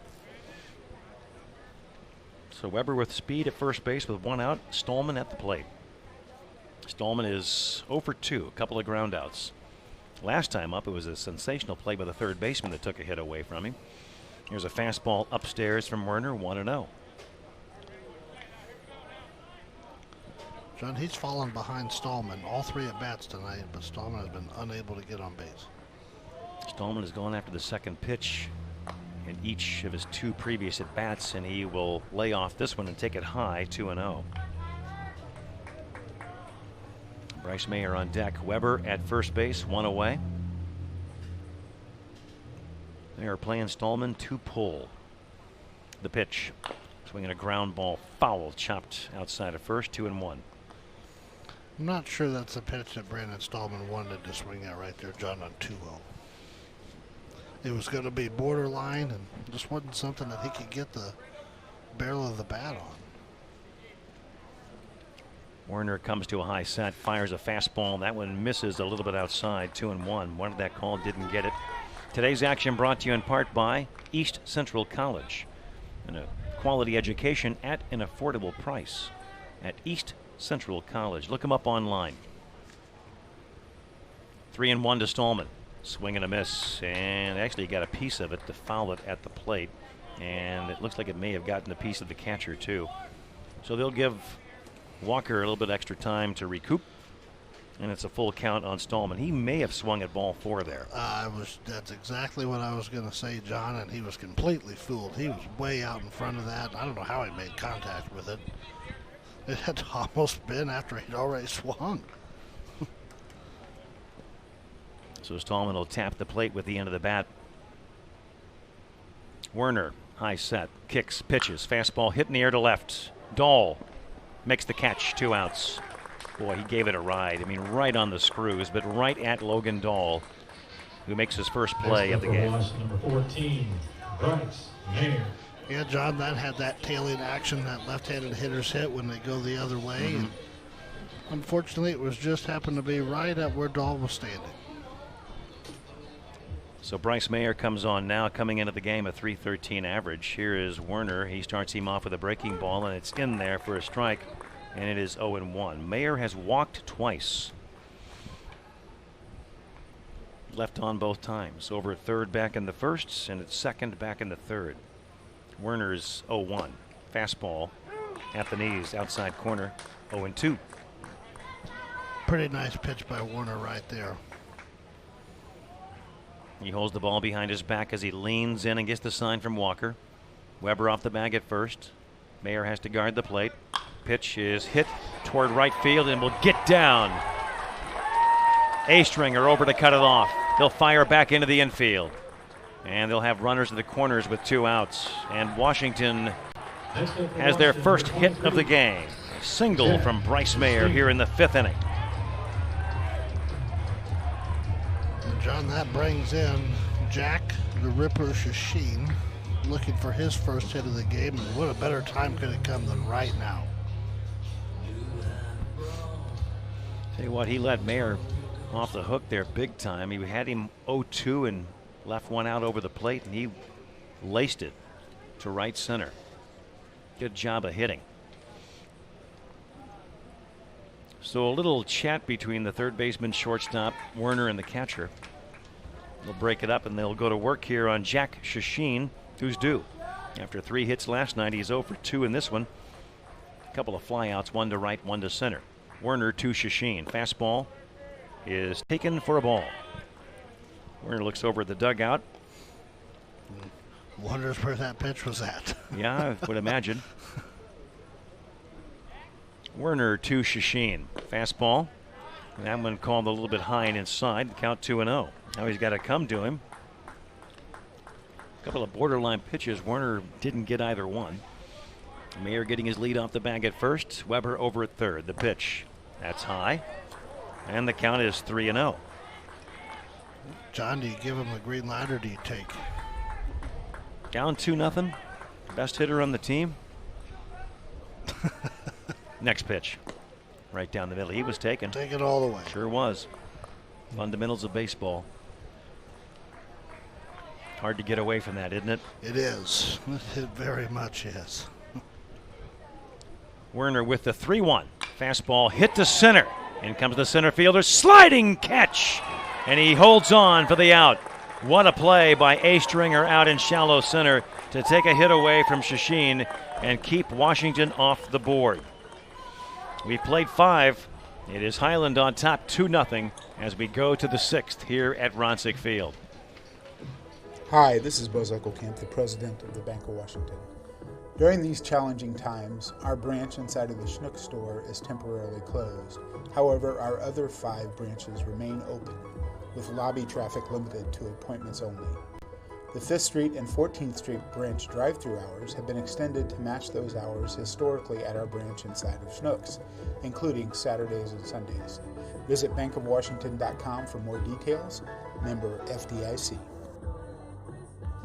So Weber with speed at first base with one out. Stallman at the plate. Stallman is 0 for 2, a couple of ground outs. Last time up, it was a sensational play by the third baseman that took a hit away from him. Here's a fastball upstairs from Werner, 1-0. John, he's fallen behind Stallman all three at bats tonight, but Stallman has been unable to get on base. Stallman has gone after the second pitch in each of his two previous at bats, and he will lay off this one and take it high, 2-0. Bryce Mayer on deck. Weber at first base, one away. They are playing Stallman to pull. The pitch, swinging a ground ball, foul, chopped outside of first, 2-1. I'm not sure that's the pitch that Brandon Stallman wanted to swing at right there, John, on 2-0. It was going to be borderline and just wasn't something that he could get the barrel of the bat on. Werner comes to a high set, fires a fastball. That one misses a little bit outside, 2-1. Wanted that call, didn't get it. Today's action brought to you in part by East Central College, and a quality education at an affordable price at East Central College. Look them up online. 3-1 to Stallman. Swing and a miss, and actually got a piece of it to foul it at the plate, and it looks like it may have gotten a piece of the catcher too. So they'll give Walker a little bit extra time to recoup, and it's a full count on Stallman. He may have swung at ball 4 there. That's exactly what I was going to say, John, and he was completely fooled. He was way out in front of that. I don't know how he made contact with it. It had almost been after he'd already swung. So Stallman will tap the plate with the end of the bat. Werner, high set, kicks, pitches, fastball hit in the air to left. Dahl makes the catch, 2 outs. Boy, he gave it a ride. I mean, right on the screws, but right at Logan Dahl, who makes his first play of the game. Number 14, Bryce Mayer. Yeah, John, that had that tailing action that left-handed hitters hit when they go the other way. And unfortunately, it was just happened to be right at where Dahl was standing. So Bryce Mayer comes on now, coming into the game a .313 average. Here is Werner. He starts him off with a breaking ball, and it's in there for a strike, and it is 0-1. Mayer has walked twice. Left on both times. Over at third back in the first, and at second back in the third. Werner's 0-1. Fastball at the knees, outside corner, 0-2. Pretty nice pitch by Werner right there. He holds the ball behind his back as he leans in and gets the sign from Walker. Weber off the bag at first. Mayer has to guard the plate. Pitch is hit toward right field and will get down. A-stringer over to cut it off. They'll fire back into the infield. And they'll have runners at the corners with 2 outs. And Washington has their first hit of the game. A single from Bryce Mayer here in the 5th inning. John, that brings in Jack the Ripper Shasheen, looking for his first hit of the game. And what a better time could it come than right now? Tell you what, he let Mayer off the hook there big time. He had him 0-2 and left one out over the plate, and he laced it to right center. Good job of hitting. So a little chat between the third baseman, shortstop, Werner, and the catcher. They'll break it up, and they'll go to work here on Jack Shasheen, who's due. After 3 hits last night, he's 0 for 2 in this one. A couple of flyouts, 1 to right, 1 to center. Werner to Shasheen. Fastball is taken for a ball. Werner looks over at the dugout. Wonders where that pitch was at. Yeah, I would imagine. Werner to Shashin. Fastball. And that one called a little bit high and inside. Count 2-0. Now he's got to come to him. A couple of borderline pitches. Werner didn't get either one. Mayer getting his lead off the bag at first. Weber over at third. The pitch. That's high. And the count is 3-0. John, do you give him the green light or do you take? Down 2-0. Best hitter on the team. Next pitch. Right down the middle. He was taken. Take it all the way. Sure was. Fundamentals of baseball. Hard to get away from that, isn't it? It is. It very much is. Werner with the 3-1. Fastball hit to center. In comes the center fielder. Sliding catch. And he holds on for the out. What a play by A. Stringer out in shallow center to take a hit away from Shashin and keep Washington off the board. We've played 5. It is Highland on top 2-0 as we go to the 6th here at Ronsick Field. Hi, this is Buzz Eichelkamp, the president of the Bank of Washington. During these challenging times, our branch inside of the Schnuck store is temporarily closed. However, our other 5 branches remain open, with lobby traffic limited to appointments only. The 5th Street and 14th Street branch drive-through hours have been extended to match those hours historically at our branch inside of Schnucks, including Saturdays and Sundays. Visit bankofwashington.com for more details. Member FDIC.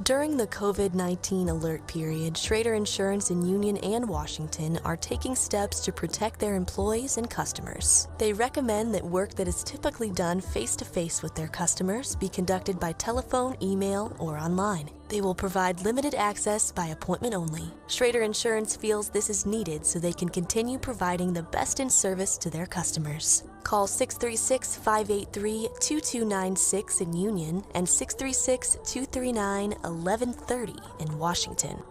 During the COVID-19 alert period, Schrader Insurance in Union and Washington are taking steps to protect their employees and customers. They recommend that work that is typically done face-to-face with their customers be conducted by telephone, email, or online. They will provide limited access by appointment only. Schrader Insurance feels this is needed so they can continue providing the best in service to their customers. Call 636-583-2296 in Union and 636-239-1130 in Washington.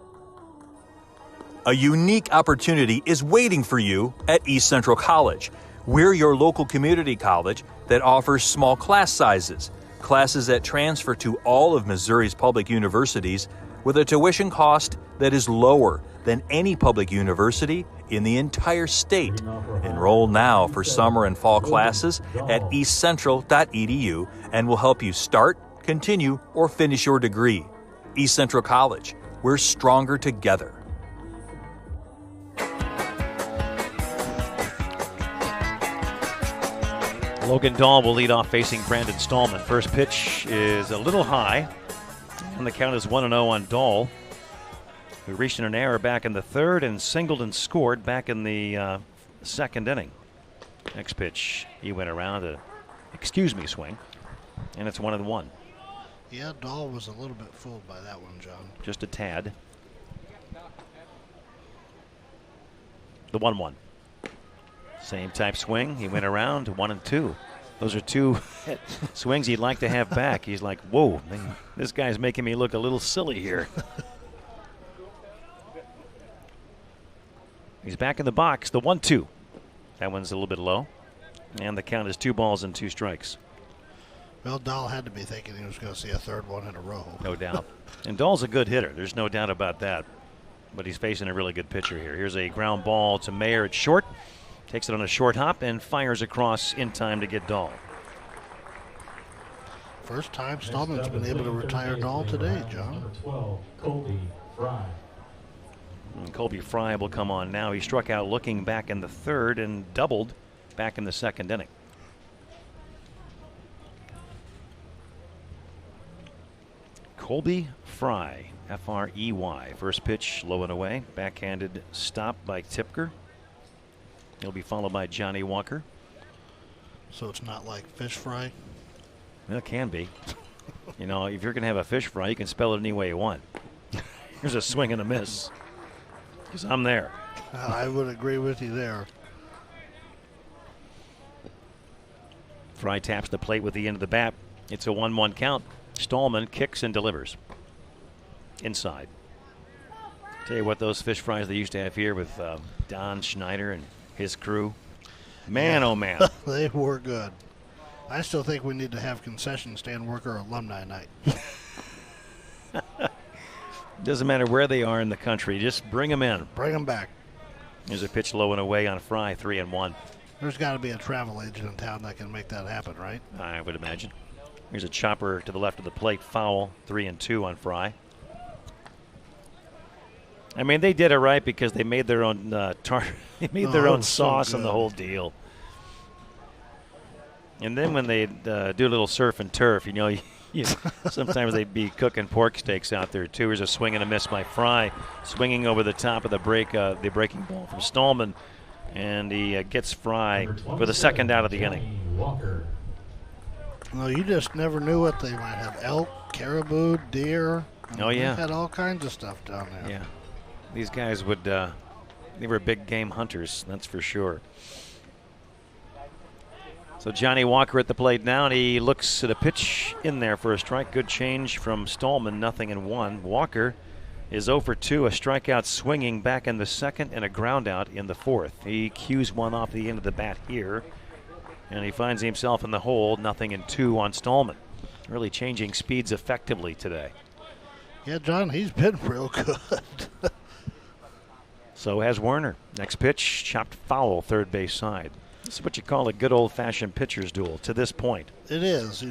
A unique opportunity is waiting for you at East Central College. We're your local community college that offers small class sizes, classes that transfer to all of Missouri's public universities with a tuition cost that is lower than any public university in the entire state. Enroll now for summer and fall classes at eastcentral.edu and we'll help you start, continue, or finish your degree. East Central College. We're stronger together. Logan Dahl will lead off facing Brandon Stallman. First pitch is a little high, and the count is 1-0 on Dahl, who reached an error back in the 3rd and singled and scored back in the 2nd inning. Next pitch, he went around a swing, and it's 1-1. Yeah, Dahl was a little bit fooled by that one, John. Just a tad. The 1-1. Same type swing. He went around 1-2. Those are 2 swings he'd like to have back. He's like, whoa, this guy's making me look a little silly here. He's back in the box. The 1-2. That one's a little bit low. And the count is 2 balls and 2 strikes. Well, Dahl had to be thinking he was going to see a 3rd one in a row. No doubt. And Dahl's a good hitter. There's no doubt about that. But he's facing a really good pitcher here. Here's a ground ball to Mayer at short. Takes it on a short hop and fires across in time to get Dahl. First time Stallman's been able to retire Dahl today, John. Number 12, Colby Fry. And Colby Fry will come on now. He struck out looking back in the 3rd and doubled back in the 2nd inning. Colby Fry, F-R-E-Y. First pitch low and away. Backhanded stop by Tipker. He'll be followed by Johnny Walker. So it's not like fish fry? Well, it can be. You know, if you're going to have a fish fry, you can spell it any way you want. Here's a swing and a miss. Because I'm there. I would agree with you there. Fry taps the plate with the end of the bat. It's a 1-1 count. Stallman kicks and delivers. Inside. Tell you what, those fish fries they used to have here with Don Schneider and his crew. Man, oh man. They were good. I still think we need to have concession stand worker alumni night. Doesn't matter where they are in the country, just bring them in. Bring them back. There's a pitch low and away on Fry, 3-1. There's got to be a travel agent in town that can make that happen, right? I would imagine. Here's a chopper to the left of the plate, foul, 3-2 on Fry. I mean, they did it right because they made their own they made their own sauce on the whole deal. And then when they do a little surf and turf, sometimes they'd be cooking pork steaks out there too. Here's a swing and a miss by Fry, swinging over the top of the breaking ball from Stallman, and he gets Fry for the second out of the inning. No, you just never knew what they might have. Elk, caribou, deer. Oh, yeah. They had all kinds of stuff down there. Yeah. These guys they were big game hunters, that's for sure. So Johnny Walker at the plate now, and he looks at a pitch in there for a strike. Good change from Stallman, 0-1. Walker is 0 for 2, a strikeout swinging back in the second and a ground out in the fourth. He cues one off the end of the bat here, and he finds himself in the hole, 0-2 on Stallman. Really changing speeds effectively today. Yeah, John, he's been real good. So has Werner. Next pitch, chopped foul, third base side. This is what you call a good old-fashioned pitcher's duel to this point. It is.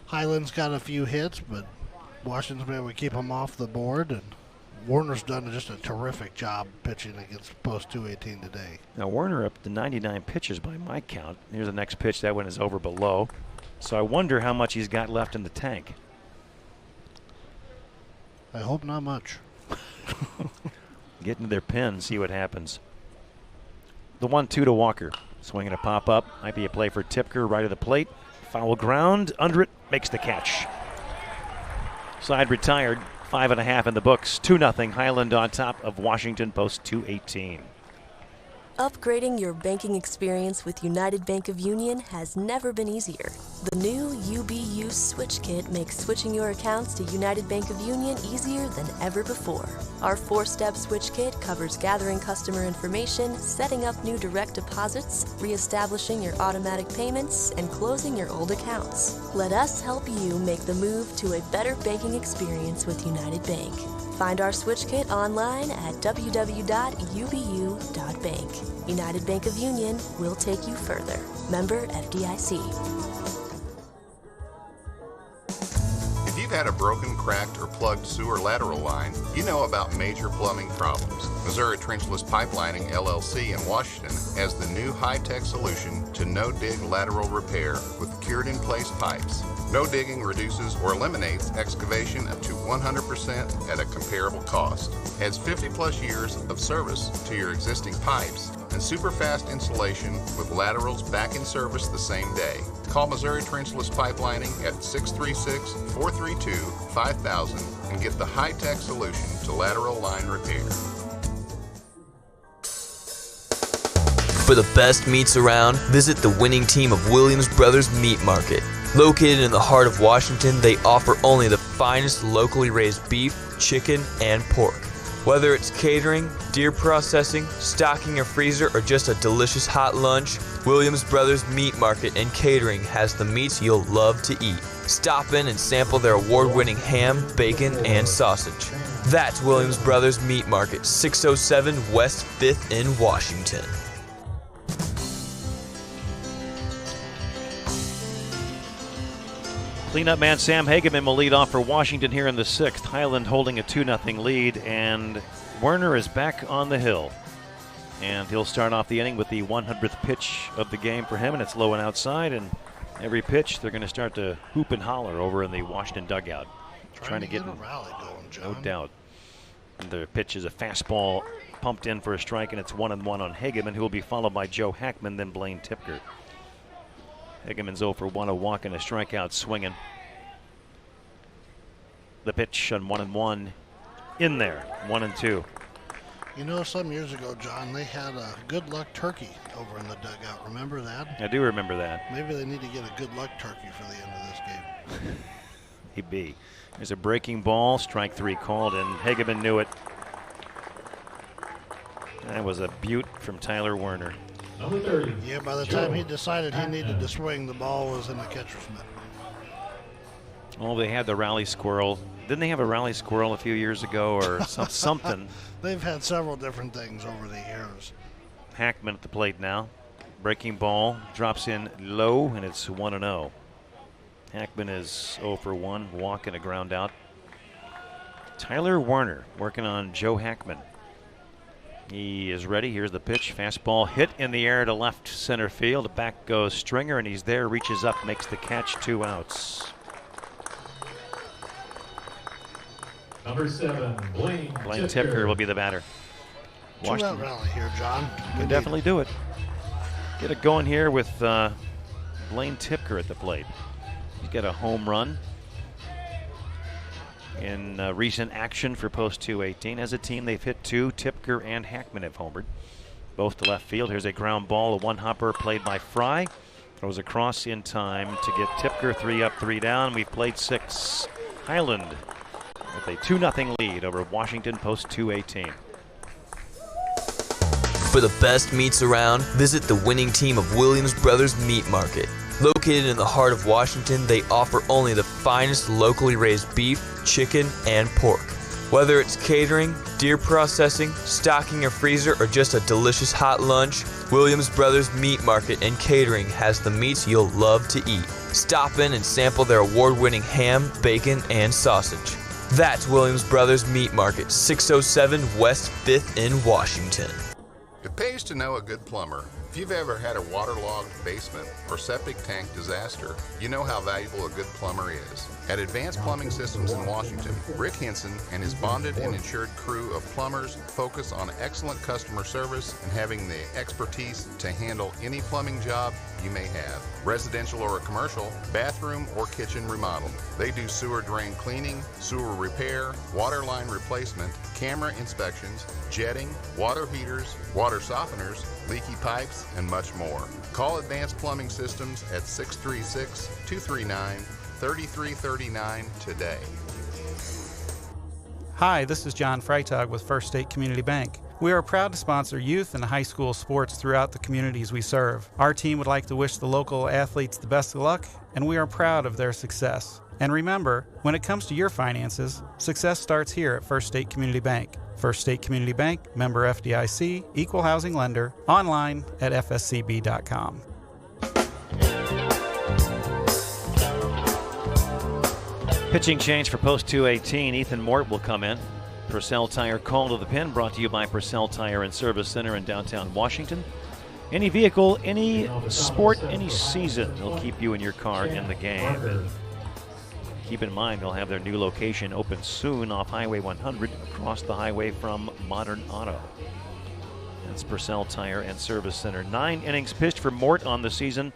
Highland's got a few hits, but Washington's been able to keep them off the board, and Werner's done just a terrific job pitching against Post 218 today. Now Werner up to 99 pitches by my count. Here's the next pitch. That one is over below. So I wonder how much he's got left in the tank. I hope not much. Get into their pen, see what happens. The 1-2 to Walker. Swinging a pop-up. Might be a play for Tipker, right of the plate. Foul ground. Under it. Makes the catch. Side retired. 5.5 in the books. 2-0. Highland on top of Washington, Post 218. Upgrading your banking experience with United Bank of Union has never been easier. The new UBU Switch Kit makes switching your accounts to United Bank of Union easier than ever before. Our 4-step Switch Kit covers gathering customer information, setting up new direct deposits, reestablishing your automatic payments, and closing your old accounts. Let us help you make the move to a better banking experience with United Bank. Find our Switch Kit online at www.ubu.bank. United Bank of Union will take you further. Member FDIC. If you've had a broken, cracked, or plugged sewer lateral line, you know about major plumbing problems. Missouri Trenchless Pipelining, LLC in Washington has the new high-tech solution to no-dig lateral repair with cured-in-place pipes. No digging reduces or eliminates excavation up to 100% at a comparable cost. Adds 50-plus years of service to your existing pipes and super fast installation with laterals back in service the same day. Call Missouri Trenchless Pipelining at 636-432-5000 and get the high-tech solution to lateral line repair. For the best meats around, visit the winning team of Williams Brothers Meat Market. Located in the heart of Washington, they offer only the finest locally raised beef, chicken, and pork. Whether it's catering, deer processing, stocking your freezer, or just a delicious hot lunch, Williams Brothers Meat Market and Catering has the meats you'll love to eat. Stop in and sample their award-winning ham, bacon, and sausage. That's Williams Brothers Meat Market, 607 West 5th in Washington. Cleanup man Sam Hageman will lead off for Washington here in the 6th. Highland holding a 2-0 lead, and Werner is back on the hill. And he'll start off the inning with the 100th pitch of the game for him, and it's low and outside, and every pitch they're going to start to hoop and holler over in the Washington dugout. Trying to get a rally going, John. No doubt. And the pitch is a fastball pumped in for a strike, and it's 1-1 on Hageman, who will be followed by Joe Hackman, then Blaine Tipker. Hageman's 0 for 1, a walk and a strikeout swinging. The pitch on 1-1 in there, 1-2. You know, some years ago, John, they had a good luck turkey over in the dugout. Remember that? I do remember that. Maybe they need to get a good luck turkey for the end of this game. He'd be. There's a breaking ball, strike 3 called, and Hageman knew it. That was a beaut from Tyler Werner. Number 30. Yeah, by the time he decided he needed to swing, the ball was in the catcher's mitt. Well, they had the rally squirrel. Didn't they have a rally squirrel a few years ago or something? They've had several different things over the years. Hackman at the plate now. Breaking ball drops in low, and it's 1-0. Hackman is 0 for 1, walk and a ground out. Tyler Warner working on Joe Hackman. He is ready. Here's the pitch. Fastball hit in the air to left center field. Back goes Stringer, and he's there. Reaches up, makes the catch. 2 outs. Number 7, Blaine Tipker will be the batter. Two-out rally here, John. Can definitely do it. Get it going here with Blaine Tipker at the plate. He's got a home run in recent action for Post 218. As a team, they've hit 2. Tipker and Hackman have homered, both to left field. Here's a ground ball, a one-hopper played by Fry. Throws across in time to get Tipker. 3 up, 3 down. We've played 6. Highland with a 2-0 lead over Washington, Post 218. For the best meats around, visit the winning team of Williams Brothers Meat Market. Located in the heart of Washington, they offer only the finest locally raised beef, chicken, and pork. Whether it's catering, deer processing, stocking a freezer, or just a delicious hot lunch, Williams Brothers Meat Market and Catering has the meats you'll love to eat. Stop in and sample their award-winning ham, bacon, and sausage. That's Williams Brothers Meat Market, 607 West 5th in Washington. It pays to know a good plumber. If you've ever had a waterlogged basement or septic tank disaster, you know how valuable a good plumber is. At Advanced Plumbing Systems in Washington, Rick Henson and his bonded and insured crew of plumbers focus on excellent customer service and having the expertise to handle any plumbing job you may have. Residential or commercial, bathroom or kitchen remodel. They do sewer drain cleaning, sewer repair, water line replacement, camera inspections, jetting, water heaters, water softeners, leaky pipes, and much more. Call Advanced Plumbing Systems at 636-239-3339 today. Hi, this is John Freitag with First State Community Bank. We are proud to sponsor youth and high school sports throughout the communities we serve. Our team would like to wish the local athletes the best of luck, and we are proud of their success. And remember, when it comes to your finances, success starts here at First State Community Bank. First State Community Bank, member FDIC, equal housing lender, online at fscb.com. Pitching change for Post 218. Ethan Mort will come in. Purcell Tire call to the pin, brought to you by Purcell Tire and Service Center in downtown Washington. Any vehicle, any sport, any season will keep you and your car in the game. Keep in mind they'll have their new location open soon off Highway 100 across the highway from Modern Auto. That's Purcell Tire and Service Center. 9 innings pitched for Mort on the season.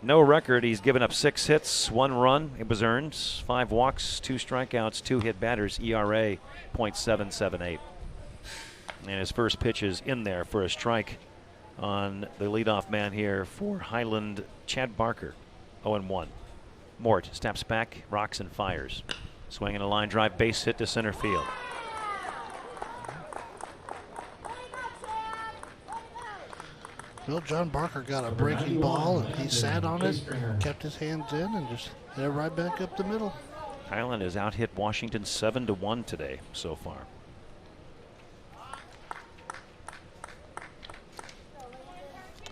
No record. He's given up 6 hits, 1 run. It was earned. 5 walks, 2 strikeouts, 2 hit batters. ERA .778. And his first pitch is in there for a strike on the leadoff man here for Highland, Chad Barker. 0-1. Mort steps back, rocks and fires. Swinging a line drive, base hit to center field. Well, John Barker got a breaking ball, and he sat on it, kept his hands in, and just hit it right back up the middle. Highland has out-hit Washington 7-1 today so far.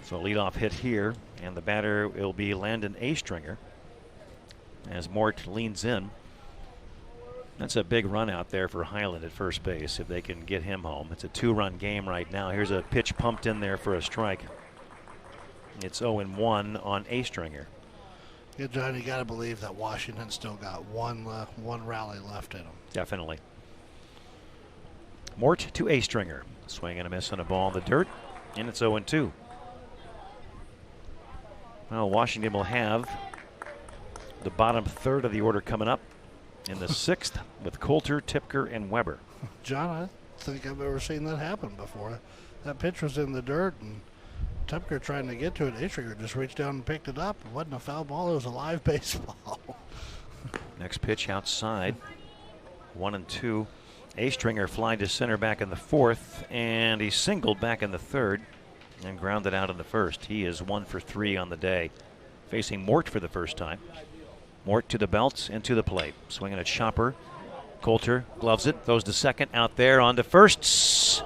So leadoff hit here, and the batter will be Landon A-Stringer as Mort leans in. That's a big run out there for Highland at first base if they can get him home. It's a 2-run game right now. Here's a pitch pumped in there for a strike. It's 0-1 on A-Stringer. Yeah, John, you got to believe that Washington still got one rally left in them. Definitely. Mort to A-Stringer. Swing and a miss on a ball in the dirt, and it's 0-2. Well, Washington will have the bottom third of the order coming up in the 6th with Coulter, Tipker, and Weber. John, I don't think I've ever seen that happen before. That pitch was in the dirt, and Tipker trying to get to it. A-Stringer just reached down and picked it up. It wasn't a foul ball. It was a live baseball. Next pitch outside. 1-2. A-Stringer flying to center back in the 4th, and he singled back in the 3rd. and grounded out in the first. He is 1 for 3 on the day. Facing Mort for the first time. Mort to the belt and to the plate. Swinging at Chopper. Coulter gloves it, throws to second, out there on to first.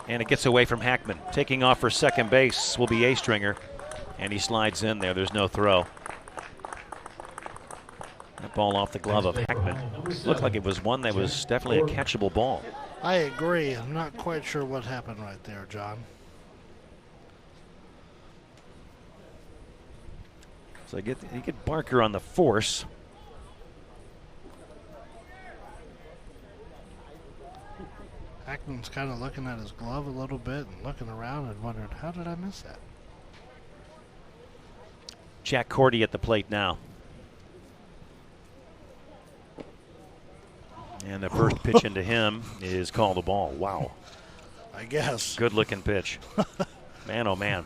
And it gets away from Hackman. Taking off for second base will be A-Stringer. And he slides in there. There's no throw. That ball off the glove of Hackman. Looked like it was one that was definitely a catchable ball. I agree. I'm not quite sure what happened right there, John. So you get Barker on the force. Hackman's kind of looking at his glove a little bit and looking around and wondering, how did I miss that? Jack Cordy at the plate now. And the first pitch into him is called a ball. Wow. I guess. Good looking pitch. Man, oh man.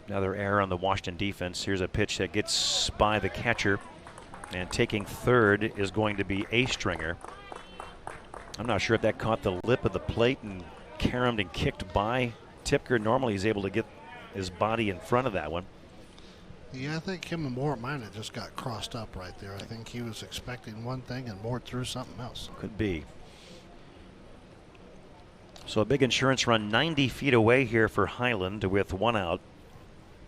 Another error on the Washington defense. Here's a pitch that gets by the catcher. And taking third is going to be A-Stringer. I'm not sure if that caught the lip of the plate and caromed and kicked by Tipker. Normally he's able to get his body in front of that one. Yeah, I think him and Mort might have just got crossed up right there. I think he was expecting one thing and Mort threw something else. Could be. So a big insurance run 90 feet away here for Highland with 1 out.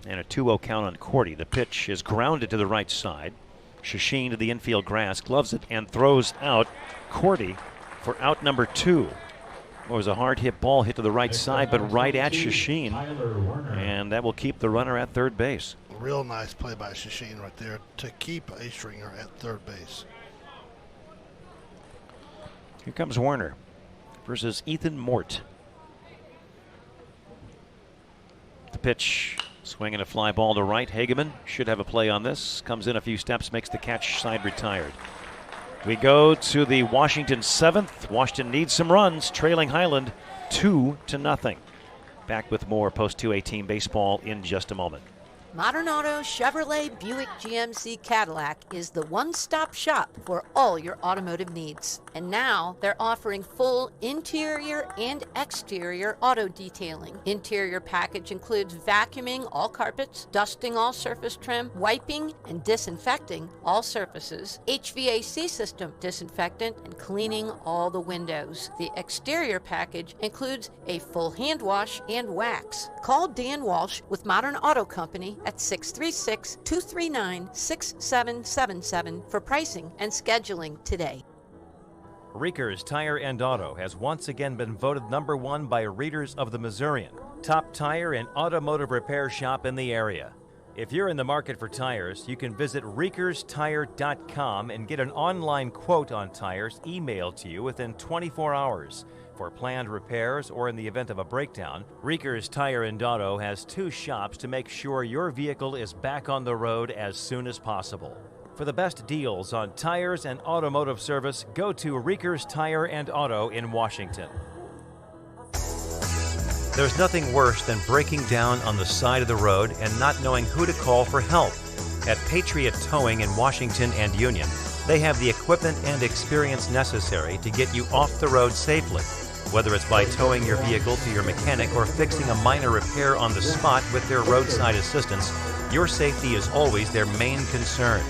And a 2-0 count on Cordy. The pitch is grounded to the right side. Shasheen to the infield grass, gloves it, and throws out Cordy for out number 2. It was a hard hit ball hit to the right side, but right at Shasheen. And that will keep the runner at third base. Real nice play by Shasheen right there to keep A-Stringer at third base. Here comes Warner versus Ethan Mort. The pitch. Swinging a fly ball to right. Hageman should have a play on this. Comes in a few steps, makes the catch, side retired. We go to the Washington 7th. Washington needs some runs, trailing Highland 2-0. Back with more Post 218 baseball in just a moment. Modern Auto Chevrolet Buick GMC Cadillac is the one-stop shop for all your automotive needs. And now they're offering full interior and exterior auto detailing. Interior package includes vacuuming all carpets, dusting all surface trim, wiping and disinfecting all surfaces, HVAC system disinfectant, and cleaning all the windows. The exterior package includes a full hand wash and wax. Call Dan Walsh with Modern Auto Company at 636-239-6777 for pricing and scheduling today. Reekers Tire and Auto has once again been voted #1 by readers of the Missourian, top tire and automotive repair shop in the area. If you're in the market for tires, you can visit reekerstire.com and get an online quote on tires emailed to you within 24 hours. For planned repairs or in the event of a breakdown, Reekers Tire and Auto has 2 shops to make sure your vehicle is back on the road as soon as possible. For the best deals on tires and automotive service, go to Reekers Tire and Auto in Washington. There's nothing worse than breaking down on the side of the road and not knowing who to call for help. At Patriot Towing in Washington and Union, they have the equipment and experience necessary to get you off the road safely. Whether it's by towing your vehicle to your mechanic or fixing a minor repair on the spot with their roadside assistance, your safety is always their main concern.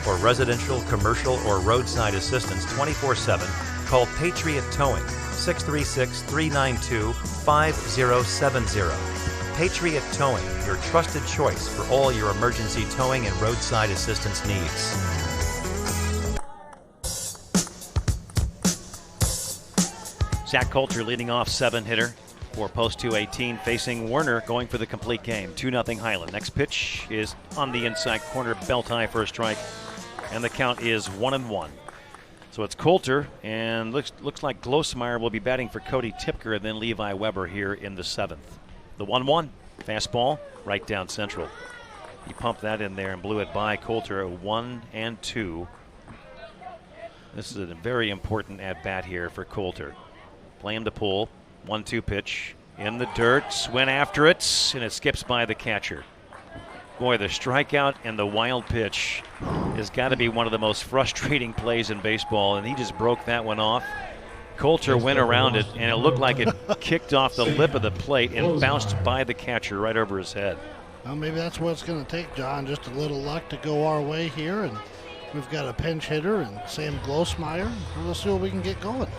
For residential, commercial, or roadside assistance 24/7, call Patriot Towing, 636-392-5070. Patriot Towing, your trusted choice for all your emergency towing and roadside assistance needs. Zach Coulter leading off 7-hitter for Post 218, facing Werner, going for the complete game. 2-0 Highland. Next pitch is on the inside corner, belt high for a strike, and the count is 1-1. So it's Coulter, and looks like Glosmeyer will be batting for Cody Tipker, and then Levi Weber here in the 7th. The 1-1 fastball right down central. He pumped that in there and blew it by Coulter. 1-2. This is a very important at bat here for Coulter. Play him to pull. 1-2 pitch in the dirt. Went after it, and it skips by the catcher. Boy, the strikeout and the wild pitch has got to be one of the most frustrating plays in baseball, and he just broke that one off. Coulter went around it, and it looked like it kicked off the lip of the plate and bounced by the catcher right over his head. Well, maybe that's what it's going to take, John. Just a little luck to go our way here, and we've got a pinch hitter and Sam Glosmeyer. We'll see what we can get going.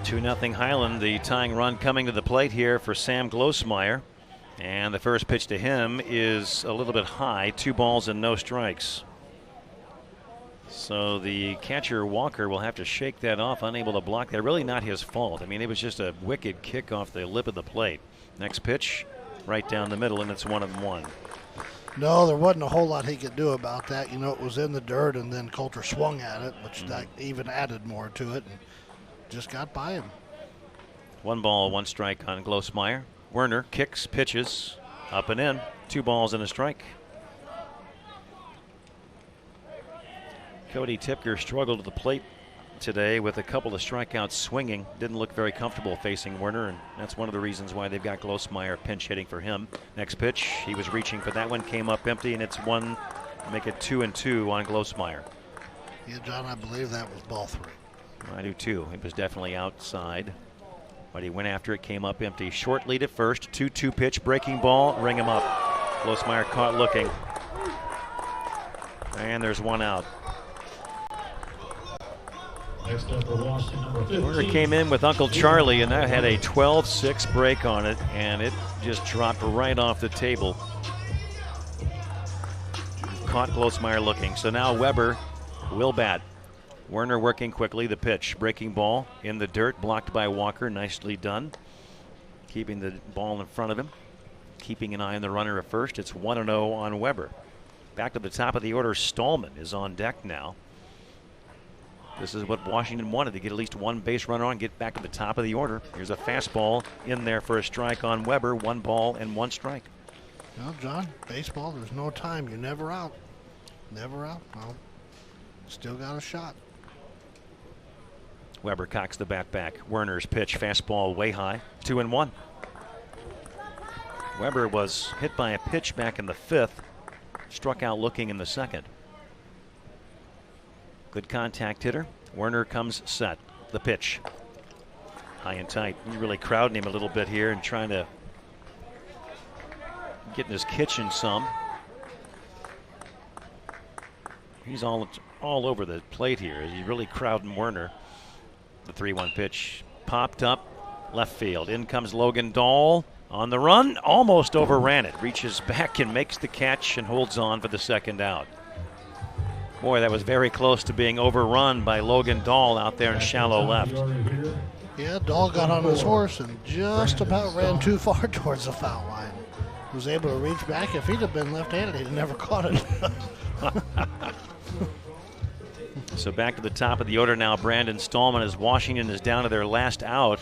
2-0 Highland. The tying run coming to the plate here for Sam Glosmeyer. And the first pitch to him is a little bit high. 2 balls and no strikes. So the catcher Walker will have to shake that off, unable to block that. Really not his fault. I mean, it was just a wicked kick off the lip of the plate. Next pitch, right down the middle, and it's 1-1. No, there wasn't a whole lot he could do about that. You know, it was in the dirt, and then Coulter swung at it, which that even added more to it, and just got by him. 1 ball, 1 strike on Glosmeyer. Werner kicks, pitches, up and in. 2 balls and a strike. Cody Tipker struggled at the plate today with a couple of strikeouts swinging. Didn't look very comfortable facing Werner, and that's one of the reasons why they've got Glosmeyer pinch hitting for him. Next pitch, he was reaching for that one, came up empty, and it's 1, make it 2-2 on Glosmeyer. Yeah, John, I believe that was ball 3. I do too. It was definitely outside, but he went after it, came up empty. Short lead at first, 2-2 pitch, breaking ball, ring him up. Glosmeyer caught looking. And there's 1 out. Next up for Washington, number 15. Werner came in with Uncle Charlie, and that had a 12-6 break on it, and it just dropped right off the table. Caught Glosmeyer looking. So now Weber will bat. Werner working quickly. The pitch, breaking ball in the dirt, blocked by Walker. Nicely done. Keeping the ball in front of him. Keeping an eye on the runner at first. It's 1-0 on Weber. Back to the top of the order, Stallman is on deck now. This is what Washington wanted, to get at least 1 base runner on, get back to the top of the order. Here's a fastball in there for a strike on Weber. 1 ball and 1 strike. Well, John, baseball, there's no time. You're never out. Never out. Well, still got a shot. Weber cocks the bat back. Werner's pitch, fastball way high. 2-1. Weber was hit by a pitch back in the 5th. Struck out looking in the 2nd. Good contact hitter. Werner comes set. The pitch. High and tight. Really crowding him a little bit here and trying to get in his kitchen some. He's all over the plate here. He's really crowding Werner. The 3-1 pitch popped up left field. In comes Logan Dahl on the run. Almost overran it. Reaches back and makes the catch and holds on for the 2nd out. Boy, that was very close to being overrun by Logan Dahl out there in shallow left. Yeah, Dahl got on his horse and just about ran too far towards the foul line. Was able to reach back. If he'd have been left-handed, he'd never caught it. So back to the top of the order now, Brandon Stallman, as Washington is down to their last out.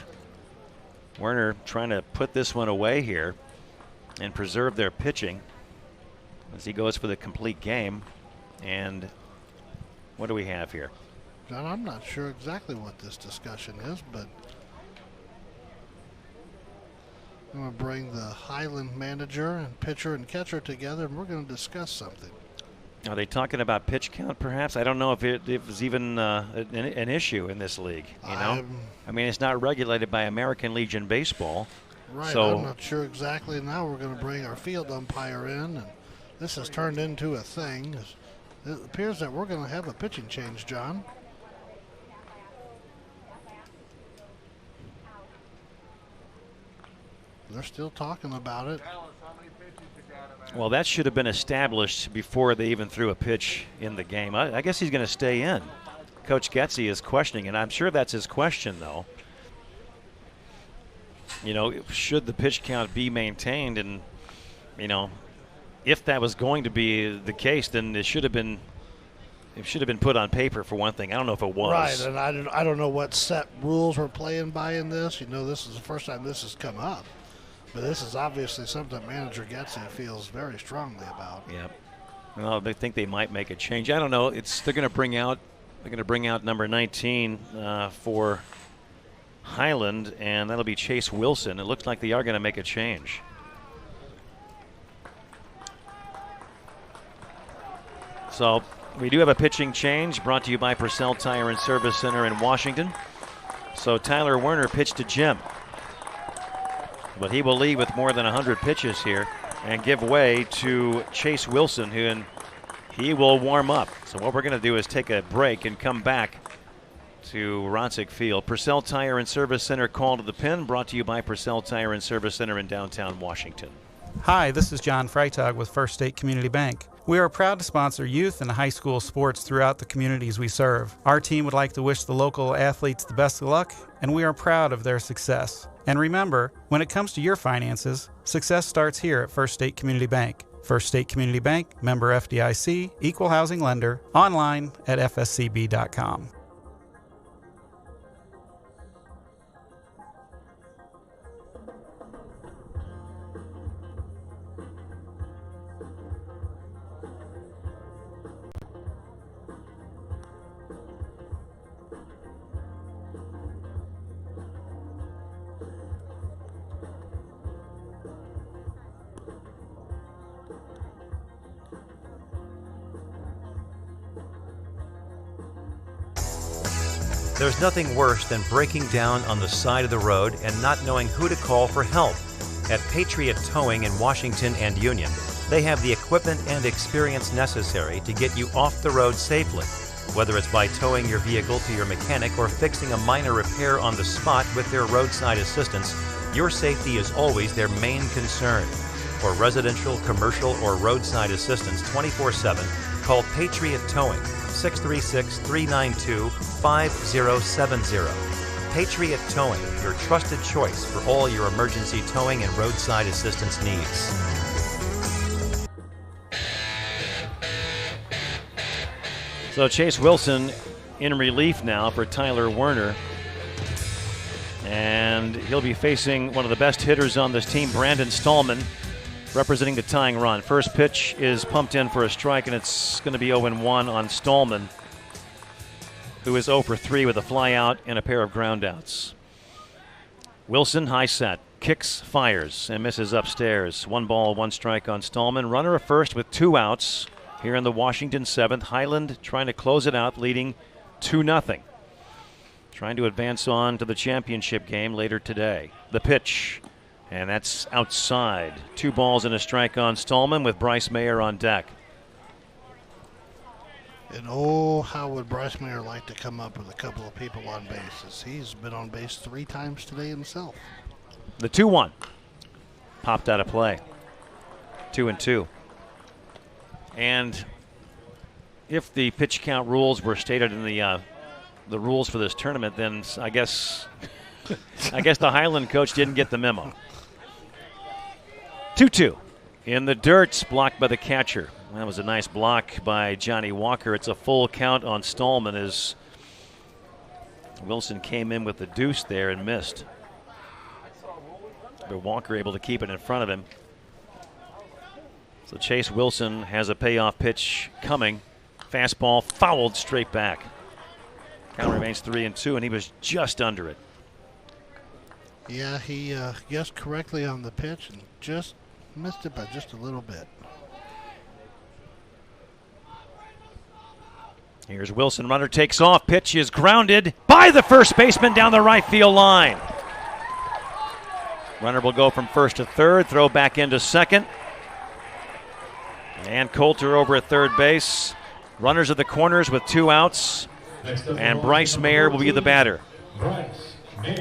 Werner trying to put this one away here and preserve their pitching as he goes for the complete game. And what do we have here? John, I'm not sure exactly what this discussion is, but I'm going to bring the Highland manager and pitcher and catcher together, and we're going to discuss something. Are they talking about pitch count, perhaps? I don't know if it was even an issue in this league. You know, I mean, it's not regulated by American Legion Baseball. Right. So I'm not sure exactly. Now we're going to bring our field umpire in, and this has turned into a thing. It appears that we're going to have a pitching change, John. They're still talking about it. Well, that should have been established before they even threw a pitch in the game. I guess he's going to stay in. Coach Getze is questioning, and I'm sure that's his question, though. You know, should the pitch count be maintained? And, you know, if that was going to be the case, then it should have been put on paper, for one thing. I don't know if it was. Right, and I don't know what set rules we're playing by in this. You know, this is the first time this has come up. But this is obviously something Manager Getze feels very strongly about. Yep. Well, they think they might make a change. I don't know. They're going to bring out number 19 for Highland, and that'll be Chase Wilson. It looks like they are going to make a change. So we do have a pitching change brought to you by Purcell Tire and Service Center in Washington. So Tyler Werner pitched to Jim. But he will lead with more than 100 pitches here and give way to Chase Wilson, who he will warm up. So what we're going to do is take a break and come back to Rotzick Field. Purcell Tire and Service Center call to the pin, brought to you by Purcell Tire and Service Center in downtown Washington. Hi, this is John Freitag with First State Community Bank. We are proud to sponsor youth and high school sports throughout the communities we serve. Our team would like to wish the local athletes the best of luck, and we are proud of their success. And remember, when it comes to your finances, success starts here at First State Community Bank. First State Community Bank, member FDIC, equal housing lender, online at fscb.com. There's nothing worse than breaking down on the side of the road and not knowing who to call for help. At Patriot Towing in Washington and Union, they have the equipment and experience necessary to get you off the road safely. Whether it's by towing your vehicle to your mechanic or fixing a minor repair on the spot with their roadside assistance, your safety is always their main concern. For residential, commercial, or roadside assistance 24/7, call Patriot Towing, 636-392-5070. Patriot Towing, your trusted choice for all your emergency towing and roadside assistance needs. So Chase Wilson in relief now for Tyler Werner. And he'll be facing one of the best hitters on this team, Brandon Stallman, representing the tying run. First pitch is pumped in for a strike, and it's going to be 0-1 on Stallman, who is 0 for 3 with a fly out and a pair of ground outs. Wilson, high set, kicks, fires, and misses upstairs. 1 ball, 1 strike on Stallman. Runner at first with 2 outs here in the Washington 7th. Highland trying to close it out, leading 2-0. Trying to advance on to the championship game later today. The pitch. And that's outside. 2 balls and a strike on Stallman with Bryce Mayer on deck. And oh, how would Bryce Mayer like to come up with a couple of people on bases? He's been on base 3 times today himself. The 2-1 popped out of play. 2-2. And if the pitch count rules were stated in the rules for this tournament, then I guess the Highland coach didn't get the memo. 2-2 in the dirt, blocked by the catcher. That was a nice block by Johnny Walker. It's a full count on Stallman as Wilson came in with the deuce there and missed. But Walker able to keep it in front of him. So Chase Wilson has a payoff pitch coming. Fastball fouled straight back. Count remains 3-2, and he was just under it. Yeah, he guessed correctly on the pitch and just missed it by just a little bit. Here's Wilson. Runner takes off. Pitch is grounded by the first baseman down the right field line. Runner will go from first to third, throw back into second. And Coulter over at third base. Runners at the corners with 2 outs. And Bryce Mayer will be the batter.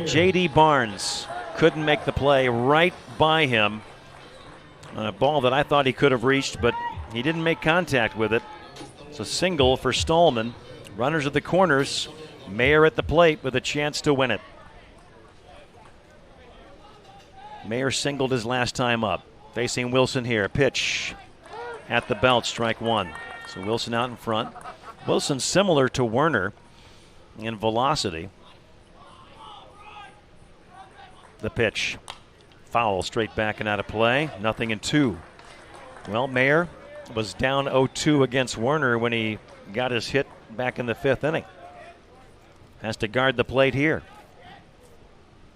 J.D. Barnes couldn't make the play right by him on a ball that I thought he could have reached, but he didn't make contact with it. It's a single for Stallman. Runners at the corners. Mayer at the plate with a chance to win it. Mayer singled his last time up. Facing Wilson here. Pitch at the belt, strike 1. So Wilson out in front. Wilson similar to Werner in velocity. The pitch. Foul straight back and out of play. 0-2. Well, Mayer was down 0-2 against Werner when he got his hit back in the 5th inning. Has to guard the plate here.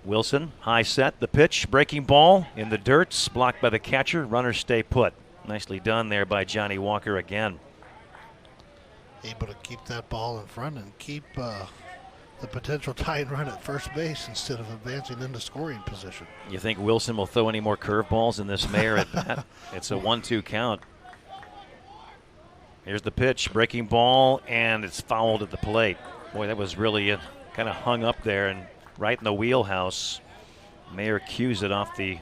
Wilson, high set, the pitch, breaking ball in the dirt, blocked by the catcher. Runners stay put. Nicely done there by Johnny Walker again. Able to keep that ball in front and keep the potential tying run at first base instead of advancing into scoring position. You think Wilson will throw any more curveballs in this Mayer at bat? It's a 1-2 count. Here's the pitch, breaking ball, and it's fouled at the plate. Boy, that was really kind of hung up there and right in the wheelhouse. Mayer cues it off the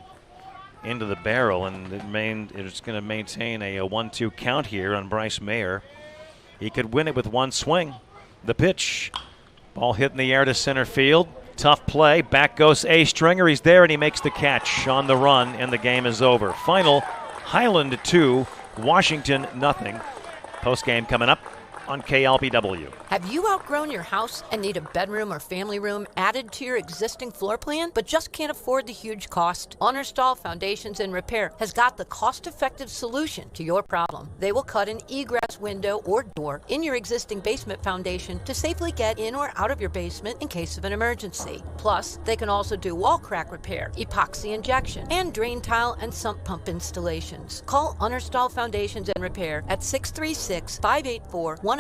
end of the barrel, and it's going to maintain a 1-2 count here on Bryce Mayer. He could win it with one swing. The pitch, ball hit in the air to center field. Tough play. Back goes A. Stringer. He's there, and he makes the catch on the run, and the game is over. Final, Highland 2, Washington nothing. Post-game coming up on KLPW. Have you outgrown your house and need a bedroom or family room added to your existing floor plan, but just can't afford the huge cost? Understall Foundations and Repair has got the cost-effective solution to your problem. They will cut an egress window or door in your existing basement foundation to safely get in or out of your basement in case of an emergency. Plus, they can also do wall crack repair, epoxy injection, and drain tile and sump pump installations. Call Understall Foundations and Repair at 636-584-1052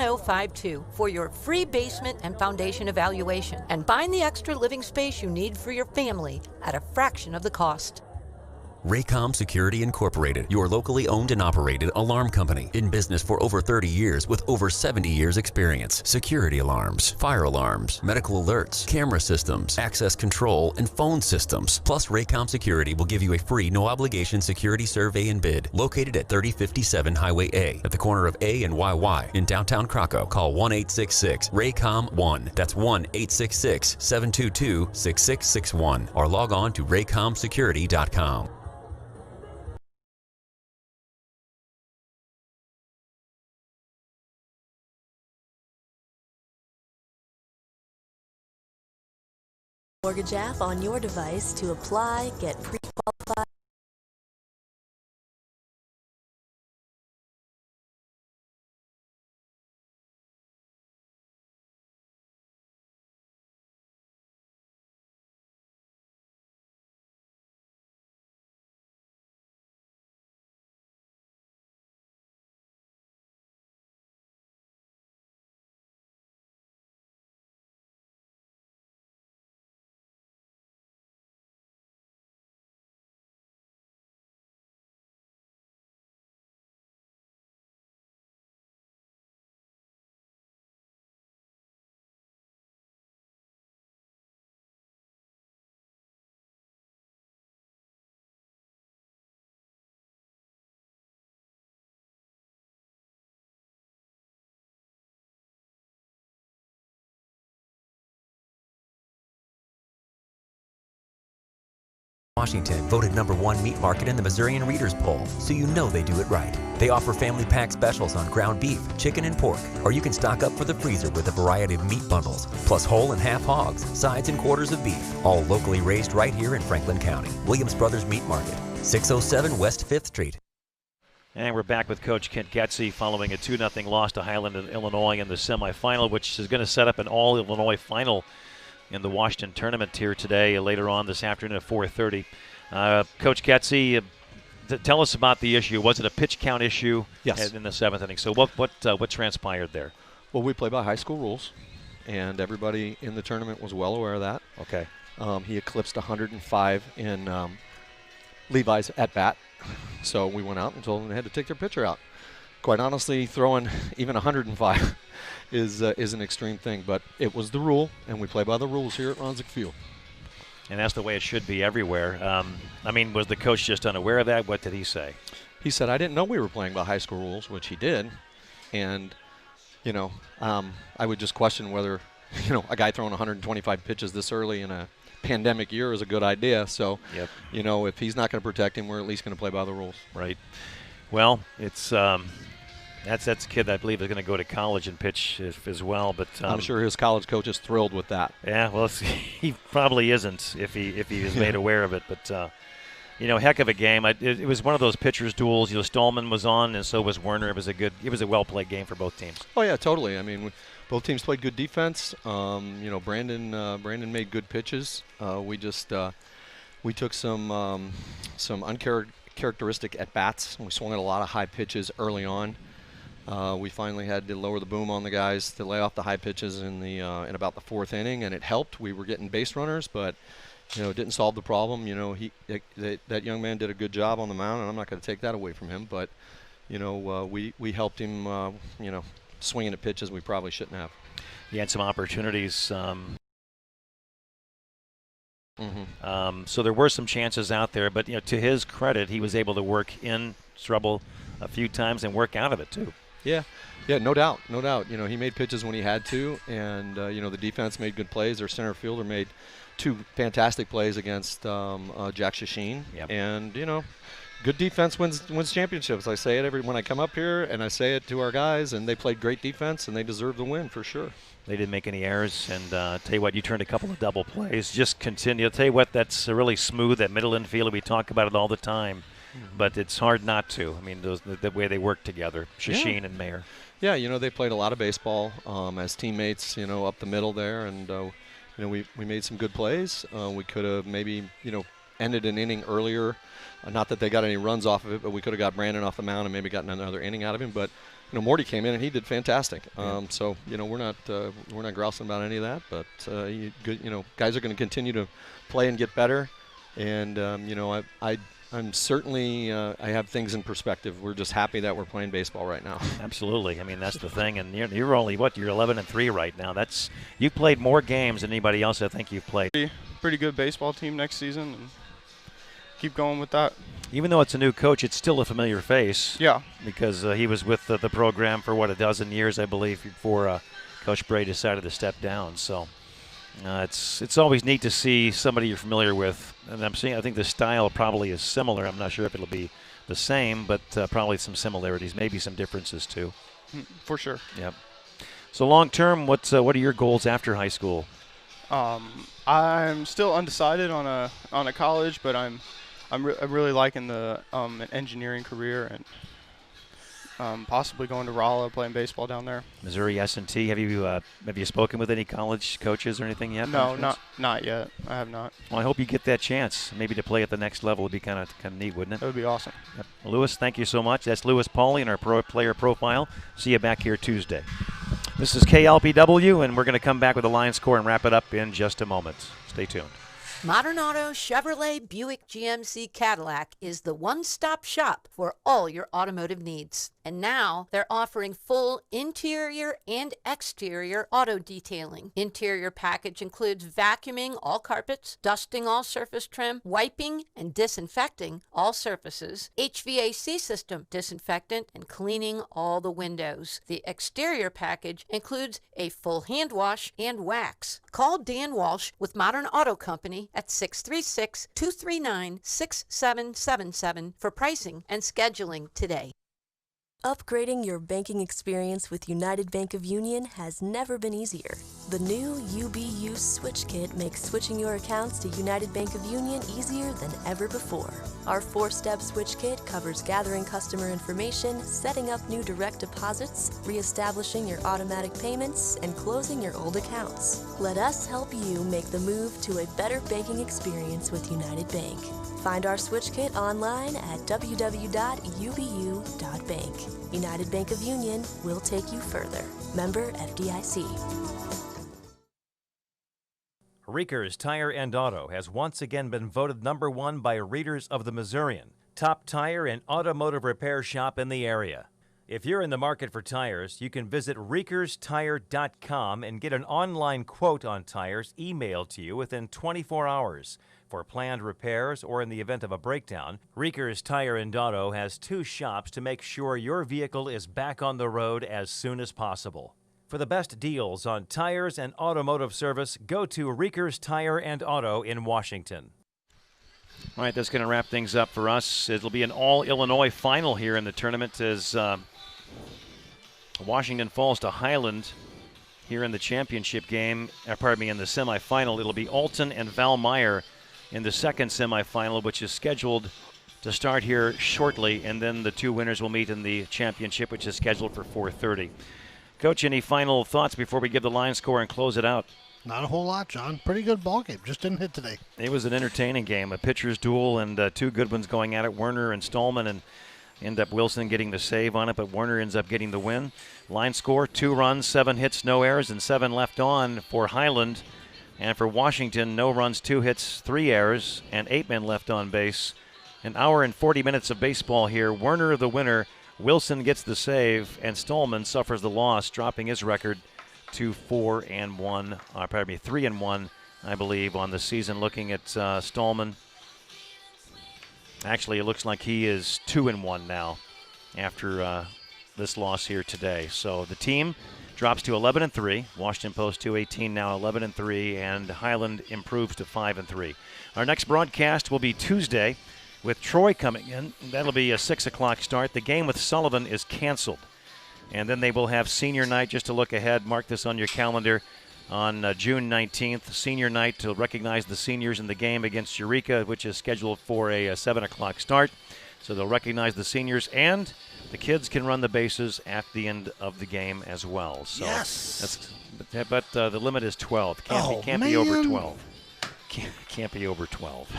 for your free basement and foundation evaluation, and find the extra living space you need for your family at a fraction of the cost. Raycom Security Incorporated, your locally owned and operated alarm company. In business for over 30 years with over 70 years experience. Security alarms, fire alarms, medical alerts, camera systems, access control, and phone systems. Plus, Raycom Security will give you a free, no-obligation security survey and bid. Located at 3057 Highway A, at the corner of A and YY in downtown Krakow. Call 1-866-RAYCOM-1. That's 1-866-722-6661. Or log on to raycomsecurity.com. Mortgage app on your device to apply, get pre-qualified. Washington, voted #1 meat market in the Missourian Readers Poll, so you know they do it right. They offer family pack specials on ground beef, chicken, and pork, or you can stock up for the freezer with a variety of meat bundles, plus whole and half hogs, sides, and quarters of beef, all locally raised right here in Franklin County. Williams Brothers Meat Market, 607 West 5th Street. And we're back with Coach Kent Getzey following a 2-0 loss to Highland in Illinois in the semifinal, which is going to set up an all-Illinois final in the Washington tournament here today, later on this afternoon at 4:30. Coach Getzey, tell us about the issue. Was it a pitch count issue? Yes. In the 7th inning? So what transpired there? Well, we play by high school rules, and everybody in the tournament was well aware of that. Okay. He eclipsed 105 in Levi's at bat, so we went out and told them they had to take their pitcher out. Quite honestly, throwing even 105 is an extreme thing, but it was the rule, and we play by the rules here at Ronzik Field. And that's the way it should be everywhere. Was the coach just unaware of that? What did he say? He said, I didn't know we were playing by high school rules, which he did. And, I would just question whether, a guy throwing 125 pitches this early in a pandemic year is a good idea. So, yep. If he's not going to protect him, we're at least going to play by the rules. Right. Well, it's that's a kid I believe is going to go to college and pitch as well. But I'm sure his college coach is thrilled with that. Yeah, well, he probably isn't if he is made aware of it. But heck of a game. It was one of those pitchers' duels. Stallman was on, and so was Werner. It was a well played game for both teams. Oh yeah, totally. Both teams played good defense. Brandon made good pitches. We took some uncharacteristic at bats. We swung at a lot of high pitches early on. We finally had to lower the boom on the guys to lay off the high pitches in about the 4th inning, and it helped. We were getting base runners, but it didn't solve the problem. That young man did a good job on the mound, and I'm not going to take that away from him. But we helped him, swinging at pitches we probably shouldn't have. He had some opportunities. So there were some chances out there, but to his credit, he was able to work in trouble a few times and work out of it too. Yeah, no doubt. He made pitches when he had to, and the defense made good plays. Their center fielder made 2 fantastic plays against Jack Shasheen. Yep. And good defense wins championships. I say it when I come up here, and I say it to our guys, and they played great defense, and they deserve the win for sure. They didn't make any errors, and tell you what, you turned a couple of double plays. Just continue. I'll tell you what, that's really smooth, that middle infield. We talk about it all the time, but it's hard not to. I mean, the way they work together, Shasheen and Mayer. Yeah, they played a lot of baseball as teammates, up the middle there, and we made some good plays. We could have maybe ended an inning earlier. Not that they got any runs off of it, but we could have got Brandon off the mound and maybe gotten another inning out of him. But Morty came in and he did fantastic. So we're not grousing about any of that. But guys are going to continue to play and get better. And I'm certainly I have things in perspective. We're just happy that we're playing baseball right now. Absolutely. I mean, that's the thing. And you're only you're 11-3 right now. You've played more games than anybody else I think you've played. Pretty good baseball team next season. And keep going with that. Even though it's a new coach, it's still a familiar face. Yeah. Because he was with the program for, a dozen years, I believe, before Coach Bray decided to step down. So it's always neat to see somebody you're familiar with. And I think the style probably is similar. I'm not sure if it'll be the same, but probably some similarities, maybe some differences too. For sure. Yep. So long term, what are your goals after high school? I'm still undecided on a college, but I'm really liking the an engineering career and possibly going to Rolla, playing baseball down there. Missouri S&T. Have you spoken with any college coaches or anything yet? No, not yet. I have not. Well, I hope you get that chance. Maybe to play at the next level would be kind of neat, wouldn't it? That would be awesome. Yep. Well, Lewis, thank you so much. That's Lewis Pauly in our player profile. See you back here Tuesday. This is KLPW, and we're going to come back with the line score and wrap it up in just a moment. Stay tuned. Modern Auto Chevrolet Buick GMC Cadillac is the one-stop shop for all your automotive needs. And now they're offering full interior and exterior auto detailing. Interior package includes vacuuming all carpets, dusting all surface trim, wiping and disinfecting all surfaces, HVAC system disinfectant, and cleaning all the windows. The exterior package includes a full hand wash and wax. Call Dan Walsh with Modern Auto Company at 636-239-6777 for pricing and scheduling today. Upgrading your banking experience with United Bank of Union has never been easier. The new UBU Switch Kit makes switching your accounts to United Bank of Union easier than ever before. Our 4-step Switch Kit covers gathering customer information, setting up new direct deposits, reestablishing your automatic payments, and closing your old accounts. Let us help you make the move to a better banking experience with United Bank. Find our Switch Kit online at www.ubu.bank. United Bank of Union will take you further. Member FDIC. Reekers Tire and Auto has once again been voted #1 by readers of the Missourian, top tire and automotive repair shop in the area. If you're in the market for tires, you can visit reekerstire.com and get an online quote on tires emailed to you within 24 hours. For planned repairs or in the event of a breakdown, Reekers Tire and Auto has 2 shops to make sure your vehicle is back on the road as soon as possible. For the best deals on tires and automotive service, go to Reekers Tire and Auto in Washington. All right, that's going to wrap things up for us. It'll be an all-Illinois final here in the tournament as Washington falls to Highland here in the championship game. In the semifinal. It'll be Alton and Val Meyer in the second semifinal, which is scheduled to start here shortly, and then the 2 winners will meet in the championship, which is scheduled for 4:30. Coach, any final thoughts before we give the line score and close it out? Not a whole lot, John. Pretty good ball game. Just didn't hit today. It was an entertaining game, a pitcher's duel, and 2 good ones going at it, Werner and Stallman. And End up Wilson getting the save on it, but Werner ends up getting the win. Line score, 2 runs, 7 hits, no errors, and 7 left on for Highland. And for Washington, no runs, 2 hits, 3 errors, and 8 men left on base. An hour and 40 minutes of baseball here. Werner the winner. Wilson gets the save, and Stallman suffers the loss, dropping his record to 3-1, I believe, on the season. Looking at Stallman, actually, it looks like he is 2-1 now after this loss here today. So the team drops to 11-3. Washington Post 218 now 11-3, and Highland improves to 5-3. Our next broadcast will be Tuesday with Troy coming in. That'll be a 6 o'clock start. The game with Sullivan is canceled. And then they will have senior night, just to look ahead. Mark this on your calendar. On June 19th, senior night to recognize the seniors in the game against Eureka, which is scheduled for a 7 o'clock start. So they'll recognize the seniors, and the kids can run the bases at the end of the game as well. So yes. But the limit is 12. Can't be over 12. Can't be over 12.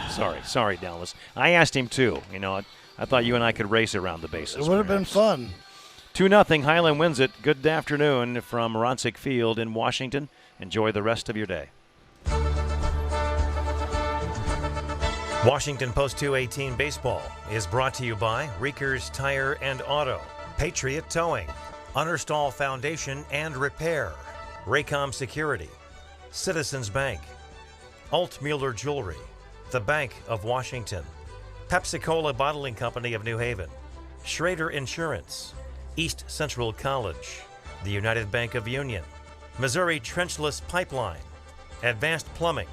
Sorry, Dallas. I asked him too. You know, I thought you and I could race around the bases. It would have been fun. 2-0. Highland wins it. Good afternoon from Ronsick Field in Washington. Enjoy the rest of your day. Washington Post 218 Baseball is brought to you by Reekers Tire and Auto, Patriot Towing, Understall Foundation and Repair, Raycom Security, Citizens Bank, Altmuller Jewelry, the Bank of Washington, Pepsi-Cola Bottling Company of New Haven, Schrader Insurance, East Central College, the United Bank of Union, Missouri Trenchless Pipeline, Advanced Plumbing,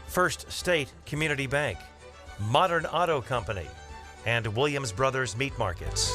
First State Community Bank, Modern Auto Company, and Williams Brothers Meat Markets.